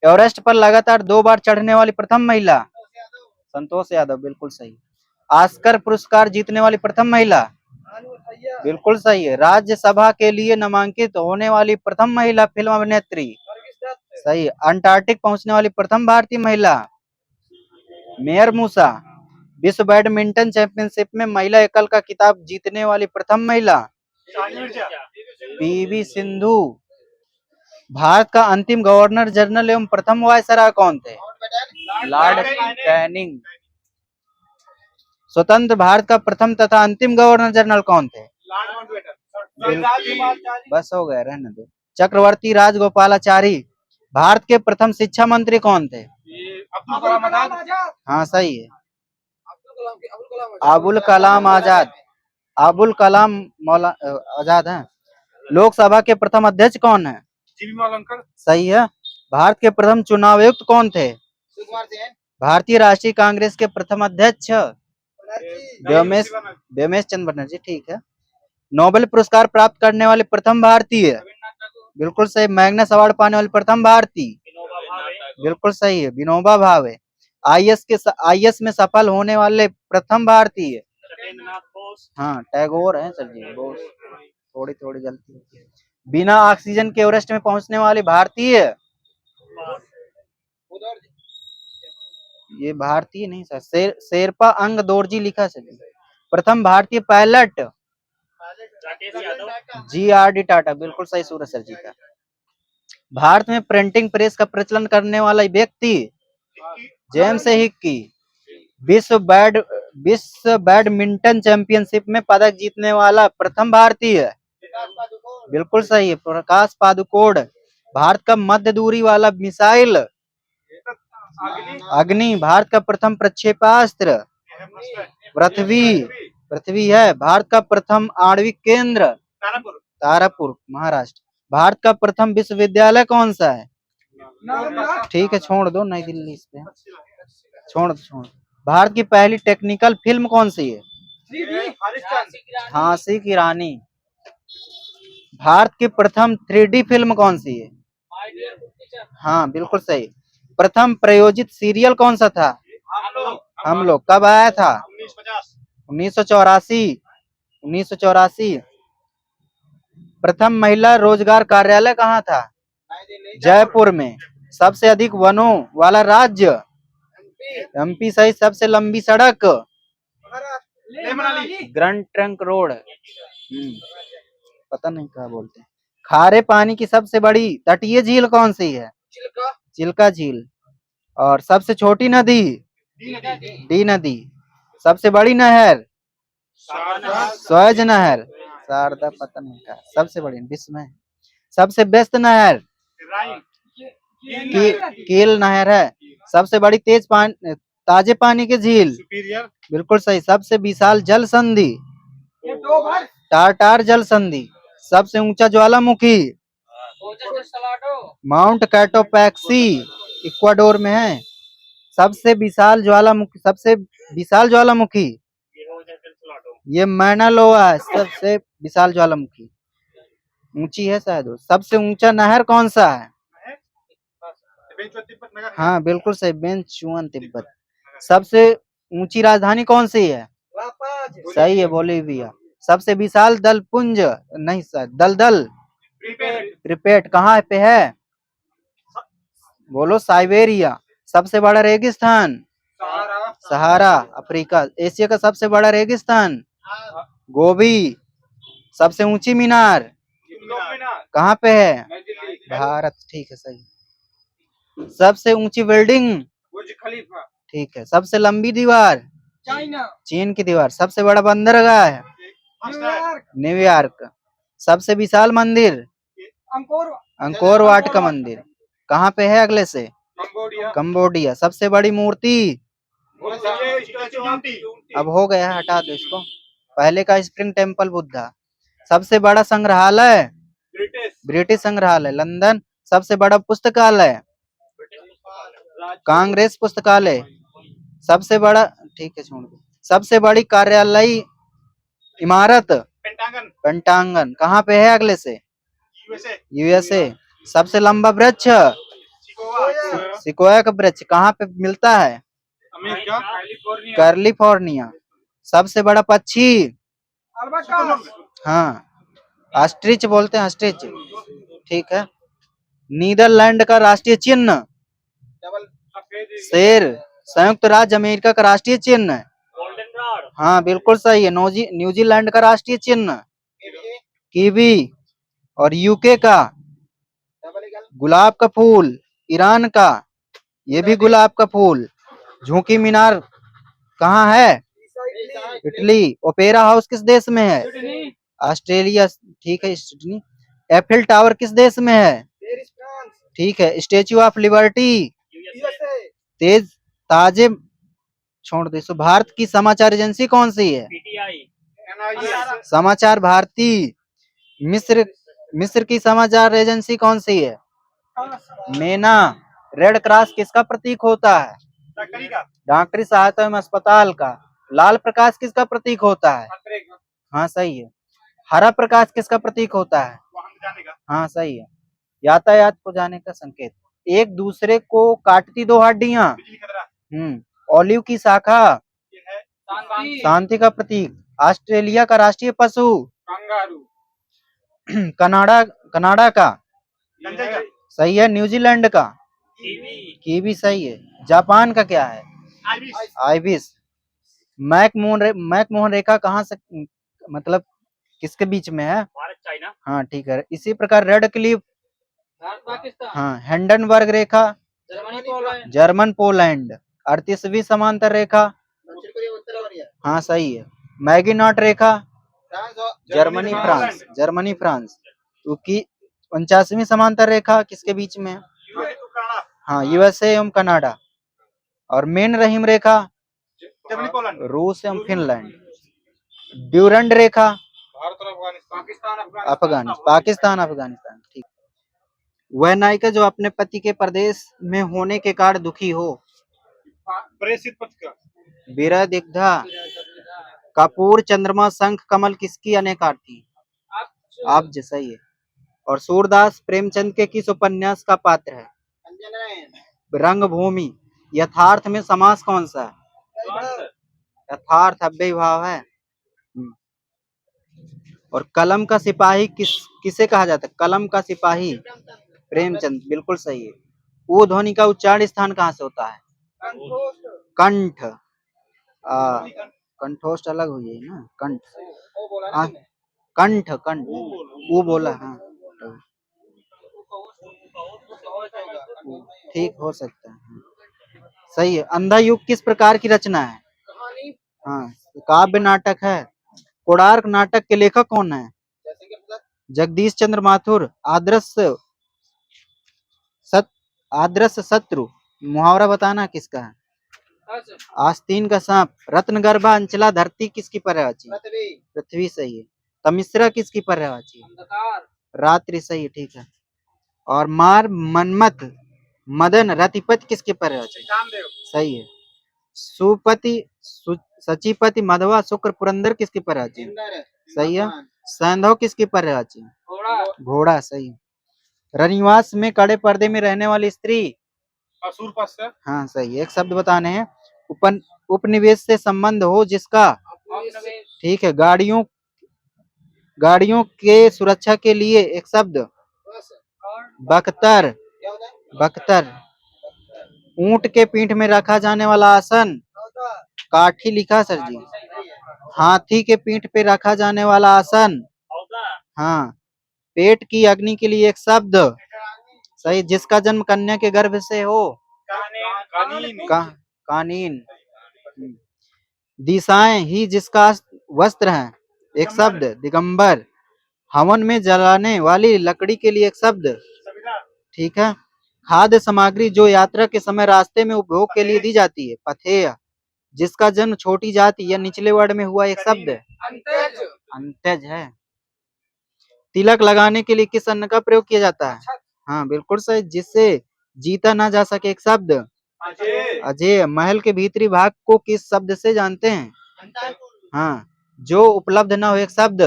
एवरेस्ट पर लगातार 2 बार चढ़ने वाली प्रथम महिला? संतोष यादव बिल्कुल सही। ऑस्कर पुरस्कार जीतने वाली प्रथम महिला? बिल्कुल सही है। राज्यसभा के लिए नामांकित होने वाली प्रथम महिला फिल्म अभिनेत्री? सही है। अंटार्कटिक पहुंचने वाली प्रथम भारतीय महिला? मेयर मूसा। विश्व बैडमिंटन चैंपियनशिप में महिला एकल का खिताब जीतने वाली प्रथम महिला? पीवी सिंधु। भारत का अंतिम गवर्नर जनरल एवं प्रथम वायसराय कौन थे? Lord Canning. स्वतंत्र भारत का प्रथम तथा अंतिम गवर्नर जनरल कौन थे? बस हो गया, रहने दो। चक्रवर्ती राजगोपालाचारी। भारत के प्रथम शिक्षा मंत्री कौन थे? हाँ सही है। अबुल कलाम आजाद। अबुल कलाम आजाद है। लोकसभा के प्रथम अध्यक्ष कौन है? सही है। भारत के प्रथम चुनाव आयुक्त कौन थे? भारतीय राष्ट्रीय कांग्रेस के प्रथम अध्यक्ष? व्योमेश चंद्र बनर्जी। ठीक है। नोबेल पुरस्कार प्राप्त करने वाले प्रथम भारतीय? बिल्कुल सही। मैग्नस अवार्ड पाने वाले प्रथम भारतीय? बिल्कुल सही है, विनोबा भावे। आईएएस में सफल होने वाले प्रथम भारतीय? हाँ टैगोर है सर जी। बोस थोड़ी थोड़ी गलती होती है। बिना ऑक्सीजन के एवरेस्ट में पहुंचने वाले भारतीय? ये भारतीय नहीं सर, शेरपा अंग दोरजी लिखा सर। प्रथम भारतीय पायलट? GRD टाटा। बिल्कुल सही सूरज सर जी का। भारत में प्रिंटिंग प्रेस का प्रचलन करने वाला व्यक्ति? James Hickey. विश्व बैडमिंटन चैंपियनशिप में पदक जीतने वाला प्रथम भारतीय? बिल्कुल सही है, प्रकाश पादुकोण। भारत का मध्य दूरी वाला मिसाइल? अग्नि। भारत का प्रथम प्रक्षेपास्त्र? पृथ्वी है। भारत का प्रथम आणविक केंद्र? तारापुर महाराष्ट्र। भारत का प्रथम विश्वविद्यालय कौन सा है? ठीक है छोड़ दो, नई दिल्ली। इस पे छोड़ दो। भारत की पहली टेक्निकल फिल्म कौन सी है? हरिश्चंद्र। झांसी की रानी। भारत की प्रथम 3D फिल्म कौन सी है? हाँ बिल्कुल सही। प्रथम प्रायोजित सीरियल कौन सा था? हम लोग कब आया था? 1950। 1984। 1984। प्रथम महिला रोजगार कार्यालय कहाँ था? जयपुर में। सबसे अधिक वनों वाला राज्य? एमपी सही। सबसे लंबी सड़क? Grand trunk road. पता नहीं क्या बोलते हैं। खारे पानी की सबसे बड़ी तटीय झील कौन सी है? चिल्का झील। और सबसे छोटी नदी? डी नदी। सबसे बड़ी नहर? स्वेज नहर। शारदा पता नहीं क्या सबसे बड़ी विश्व में। सबसे व्यस्त नहर? कील नहर है। सबसे बड़ी ताजे पानी की झील? सुपीरियर। बिल्कुल सही। सबसे विशाल जल संधि? टाटार जल संधि। सबसे ऊंचा ज्वालामुखी? माउंट कैटोपैक्सी इक्वाडोर में है। सबसे विशाल ज्वालामुखी? ये मैना लोआ है। सबसे विशाल ज्वालामुखी ऊंची है शायद वो। सबसे ऊंचा नहर कौन सा है? हाँ बिल्कुल सही। बेंचुआन तिब्बत। सबसे ऊंची राजधानी कौन सी है? सही है बोलीविया। सबसे विशाल दलपुंज नहीं सर दलदल प्रिपेट कहाँ पे है? बोलो साइबेरिया। सबसे बड़ा रेगिस्तान? सहारा अफ्रीका। एशिया का सबसे बड़ा रेगिस्तान? गोबी। सबसे ऊंची मीनार कहाँ पे है? भारत। ठीक है सही। सबसे ऊंची बिल्डिंग? बुर्ज खलीफा। ठीक है। सबसे लंबी दीवार? चीन की दीवार। सबसे बड़ा बंदरगाह? न्यूयॉर्क। सबसे विशाल मंदिर? अंकोर वाट का मंदिर कहाँ पे है? अगले से कंबोडिया। सबसे बड़ी मूर्ति? अब हो गया है हटा दो इसको। पहले का स्प्रिंग टेम्पल बुद्धा। सबसे बड़ा संग्रहालय? ब्रिटिश संग्रहालय लंदन। सबसे बड़ा पुस्तकालय? कांग्रेस पुस्तकालय। सबसे बड़ा ठीक है छोड़ दो। सबसे बड़ी कार्यालयी इमारत? पेंटागन कहाँ पे है? अगले से यूएसए। सबसे लंबा वृक्ष? सिकोया का वृक्ष कहाँ पे मिलता है? अमेरिका। कैलिफोर्निया। सबसे बड़ा पक्षी? हाँ ऑस्ट्रिच बोलते हैं ऑस्ट्रिच। ठीक है। नीदरलैंड का राष्ट्रीय चिन्ह? शेर। संयुक्त राज्य अमेरिका का राष्ट्रीय चिन्ह? हाँ बिल्कुल सही है। न्यूजीलैंड का राष्ट्रीय चिन्ह? कीवी। और यूके का? गुलाब का फूल। ईरान का? ये भी गुलाब का फूल। झुकी मीनार कहाँ है? इटली। ओपेरा हाउस किस देश में है? ऑस्ट्रेलिया। ठीक है सिडनी। एफिल टावर किस देश में है? ठीक है। Statue of liberty? तेज ताजे छोड़ दे। भारत की समाचार एजेंसी कौन सी है? समाचार भारती। मिस्र की समाचार एजेंसी कौन सी है? मेना। रेड क्रॉस किसका प्रतीक होता है? डॉक्टरी सहायता एवं अस्पताल का। लाल प्रकाश किसका प्रतीक होता है? हाँ सही है। हरा प्रकाश किसका प्रतीक होता है? हाँ सही है। यातायात को जाने का संकेत। एक दूसरे को काटती दो हड्डियां? ओलिव की शाखा? शांति का प्रतीक। ऑस्ट्रेलिया का राष्ट्रीय पशु? कनाडा का? सही है। न्यूजीलैंड का? कीवी सही है। जापान का क्या है? आइबिस। मैकमोहन रेखा कहाँ से मतलब किसके बीच में है? भारत चाइना। हाँ ठीक है। इसी प्रकार रेड क्लिफ? हाँ। हिंडनबर्ग रेखा? German Poland. 38वीं समांतर रेखा? हाँ सही है। मैगिनॉट रेखा? Germany France. क्योंकि 49वीं समांतर रेखा किसके बीच में है? हाँ यूएसए एवं कनाडा। और मेन रहीम रेखा? रूस एवं फिनलैंड। ड्यूरंड रेखा? पाकिस्तान अफगानिस्तान। ठीक। वह नायिका जो अपने पति के प्रदेश में होने के कारण दुखी हो? प्रेषित पत्र। विरदिग्धा। कपूर, चंद्रमा, शंख, कमल किसकी अनेकार्थी? अब्ज, सही है। और सूरदास प्रेमचंद के किस उपन्यास का पात्र है? रंगभूमि। यथार्थ में समास कौन सा है? यथार्थ अव्ययी भाव है। और कलम का सिपाही किसे कहा जाता है? कलम का सिपाही प्रेमचंद, बिल्कुल सही है। ऊ ध्वनि का उच्चारण स्थान कहाँ से होता है? कंठ। कंठोष्ठ अलग हुई है ना, कंठ। हाँ, कंठ कंठ, वो बोला। हाँ ठीक हो सकता है, सही है। अंधा युग किस प्रकार की रचना है? हाँ, काव्य नाटक है। कोणार्क नाटक के लेखक कौन है? जगदीश चंद्र माथुर। आदर्श शत्रु मुहावरा बताना किसका है? आस्तीन का सांप। रत्नगर्भा अंचला धरती किसकी पर्यायवाची? पृथ्वी, सही है। तमिश्रा किसकी पर्यायवाची? रात्रि, सही है, ठीक है। और मार मनमथ मदन रतिपति किसके पर्यायवाची? सही है। सुपति सचिपति मधवा शुक्र पुरंदर किसकी पर्यायवाची? सही है। सैंधव किसकी पर्यायवाची? घोड़ा, सही। रनिवास में कड़े पर्दे में रहने वाली स्त्री? हाँ, सही है। एक शब्द बताने हैं। उपनिवेश से संबंध हो जिसका? ठीक है। गाड़ियों के सुरक्षा के लिए एक शब्द? बख्तर। बख्तर। ऊंट के पीठ में रखा जाने वाला आसन? काठी लिखा सर जी। हाथी के पीठ पे रखा जाने वाला आसन? हाँ। पेट की अग्नि के लिए एक शब्द? सही। जिसका जन्म कन्या के गर्भ से हो? कानीन। दिशाएं ही जिसका वस्त्र है? एक शब्द? दिगंबर। हवन में जलाने वाली लकड़ी के लिए एक शब्द? ठीक है। खाद्य सामग्री जो यात्रा के समय रास्ते में उपभोग के लिए दी जाती है? पथेय। जिसका जन्म छोटी जाति या निचले वर्ग में हुआ? एक शब्द? अंत्यज है। तिलक लगाने के लिए किस अन्न का प्रयोग किया जाता है? हाँ, बिल्कुल सही। जिससे जीता ना जा सके? एक शब्द? अजय। महल के भीतरी भाग को किस शब्द से जानते हैं? हाँ। जो उपलब्ध ना हो? एक शब्द?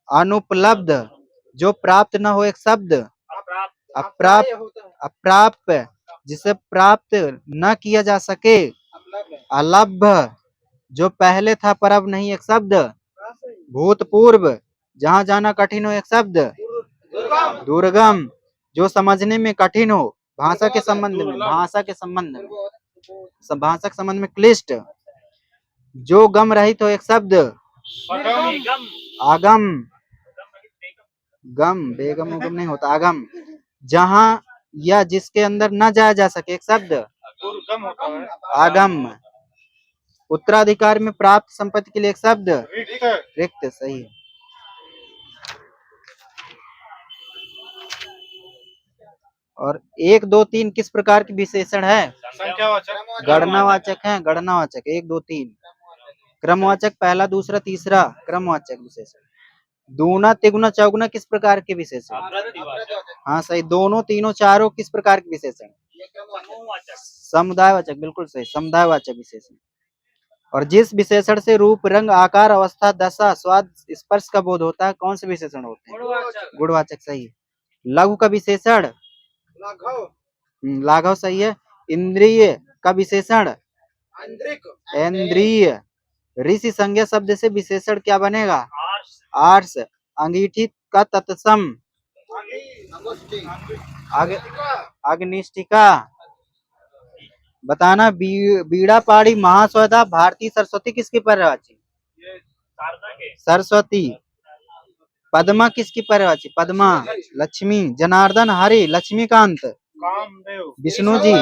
अनुपलब्ध। जो प्राप्त ना हो? एक शब्द? अप्राप्य। जिसे प्राप्त न किया जा सके? अलभ्य। जो पहले था पर अब नहीं? एक शब्द? भूतपूर्व। जहाँ जाना कठिन हो? एक शब्द? दुर्गम। जो समझने में कठिन हो? भाषा के संबंध में क्लिष्ट। जो गम रहित हो? एक शब्द? आगम। गम बेगम उगम नहीं होता, आगम। जहाँ या जिसके अंदर न जाया जा सके? एक शब्द? आगम। उत्तराधिकार में प्राप्त संपत्ति के लिए एक शब्द? रिक्त, सही है। और 1, 2, 3 किस प्रकार की विशेषण है? गणनावाचक है। गणनावाचक 1, 2, 3। क्रमवाचक पहला, दूसरा, तीसरा क्रमवाचक विशेषण। दूना, तिगुना, चौगुना किस प्रकार के विशेषण? हाँ, सही। दोनों, तीनों, चारों किस प्रकार के विशेषण? समुदायवाचक, बिल्कुल सही। समुदायवाचक विशेषण। और जिस विशेषण से रूप, रंग, आकार, अवस्था, दशा, स्वाद, स्पर्श का बोध होता है, कौन से विशेषण होते हैं? गुणवाचक, सही। लघु का विशेषण? लाघव, सही है। इंद्रिय का विशेषण? इंद्रिय। ऋषि संज्ञा शब्द से विशेषण क्या बनेगा? आर्ष। अंगीठी का तत्सम? अग्निष्ठिका। बताना। बीड़ा पाड़ी महासौदा भारती सरस्वती किसकी पर्यायवाची? सरस्वती। पद्मा किसकी पर्यायवाची? पद्मा। लक्ष्मी। जनार्दन, हरि, लक्ष्मीकांत, विष्णु जी।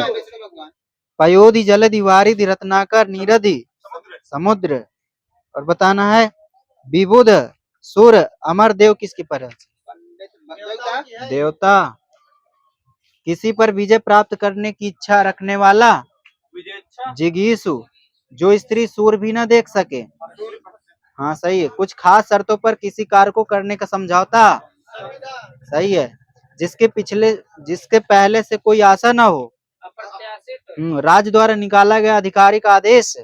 पयोधि, जलधि, वारिधि, रत्नाकर, नीरधि, समुद्र। और बताना है विबुध, सुर, अमर, देव किसकी पर्यायवाची? देवता। किसी पर विजय प्राप्त करने की इच्छा रखने वाला? जिगीषु। जो स्त्री सूर भी न देख सके? हाँ, सही है। कुछ खास शर्तों पर किसी कार्य को करने का समझौता? सही है। जिसके पहले से कोई आशा न हो? राज द्वारा निकाला गया आधिकारिक आदेश।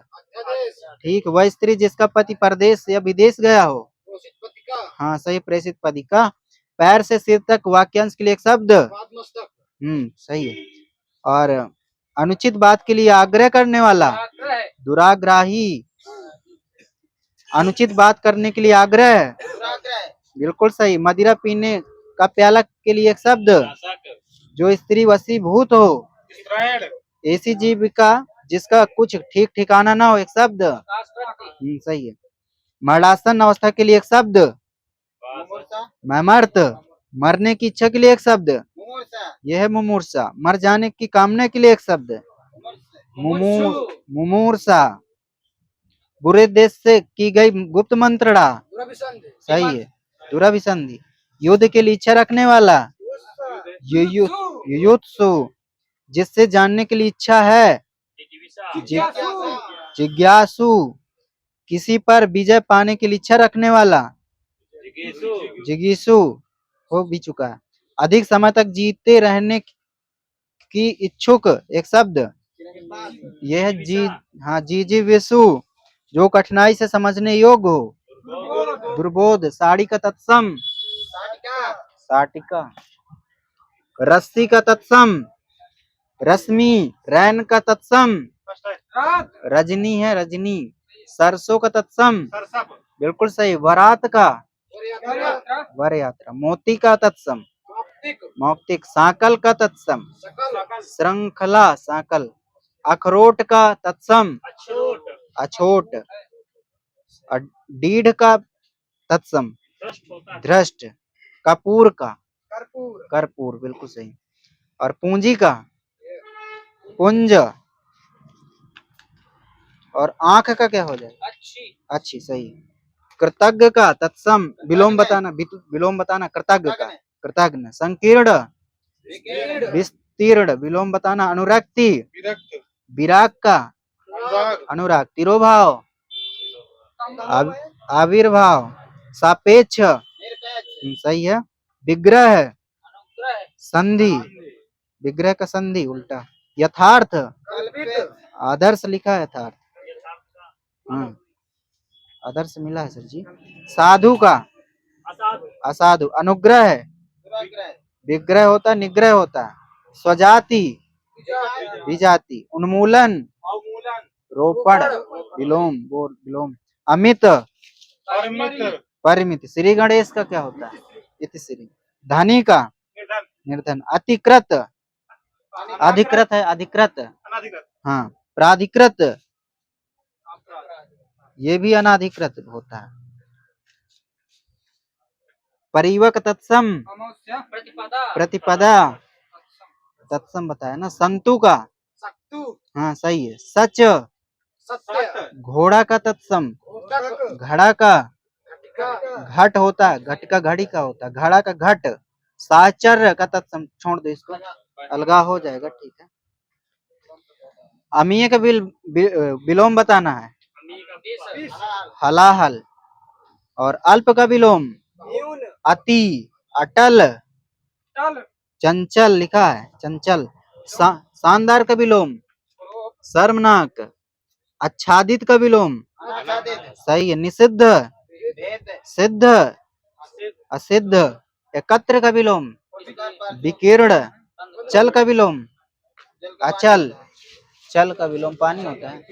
ठीक, वह स्त्री जिसका पति परदेश या विदेश गया हो। हाँ सही, प्रेषित पति का। पैर से सिर तक वाक्यांश के लिए एक शब्द। सही है। और अनुचित बात के लिए आग्रह करने वाला, दुराग्राही। अनुचित बात करने के लिए आग्रह, बिल्कुल सही। मदिरा पीने का प्याला के लिए एक शब्द, जो स्त्री वशीभूत हो। ऐसी जीविका जिसका कुछ ठीक ठिकाना ना हो, एक शब्द। सही है। मरणासन अवस्था के लिए एक शब्द, ममर्त। मरने की इच्छा के लिए एक शब्द, यह है मुमूर्षा। मर जाने की कामना के लिए एक शब्द, मुमूर्षा। बुरे देश से की गई गुप्त मंत्रणा, सही है, दुराभिसंधि। युद्ध के लिए इच्छा रखने वाला, युयुत्सु। जिससे जानने के लिए इच्छा है, जिज्ञासु। किसी पर विजय पाने के लिए इच्छा रखने वाला, जिगीसु। हो भी चुका है। अधिक समय तक जीते रहने की इच्छुक, एक शब्द, यह है हाँ, जिजीविषु। जो कठिनाई से समझने योग्य हो, दुर्बोध। साड़ी का तत्सम, साटिका। रस्सी का तत्सम, रश्मि। रैन का तत्सम, रजनी है, रजनी। सरसों का तत्सम, बिल्कुल सही, वरात का, वर यात्रा। मोती का तत्सम, मौक्तिक। सांकल का तत्सम, श्रृंखला, सांकल। अखरोट का तत्सम, अछोट। डीढ़ का तत्सम, धृष्ट। कपूर का, कर्पूर, बिल्कुल सही। और पूंजी का, पुंज। और आंख का क्या हो जाएगा, अच्छी, सही। कृतज्ञ का तत्सम, विलोम बताना, विलोम बताना, कृतज्ञ का, कृतज्ञ। संकीर्ण, विस्तीर्ण, विलोम बताना। अनुरक्ति, विराग का, अनुराग। तिरोभाव, आविर्भाव। सापेक्ष, सही है। विग्रह, संधि। विग्रह का संधि, उल्टा। यथार्थ, आदर्श लिखा है, यथार्थ। हाँ, आदर्श मिला है सर जी। साधु का, असाधु। अनुग्रह, विग्रह होता, निग्रह होता। स्वजाति, विजाति। उन्मूलन, रोपण, विलोम, विलोम। अमित, परिमित। श्री गणेश का क्या होता है, इति श्री। धनी का, निर्धन। अतिकृत, अधिकृत है, अधिकृत। हाँ, प्राधिकृत, ये भी अनाधिकृत होता है। परिवक तत्सम, प्रतिपदा, तत्सम बताया ना। संतु का, हाँ सही है। सच, घोड़ा का तत्सम। घड़ा का, घट होता है, घट का घड़ी का होता है, घड़ा का घट। साचर्य का तत्सम, छोड़ दो इसको, अलगा हो जाएगा, ठीक है। अमीय का विलोम बताना है, हलाहल। और अल्प का विलोम, अति, अटल, चंचल लिखा है, चंचल। शानदार का विलोम, शर्मनाक। आच्छादित का विलोम, सही है, निषिद्ध, सिद्ध, असिद्ध। एकत्र का विलोम, विकीर्ण। चल का विलोम, अचल। चल का विलोम पानी होता है।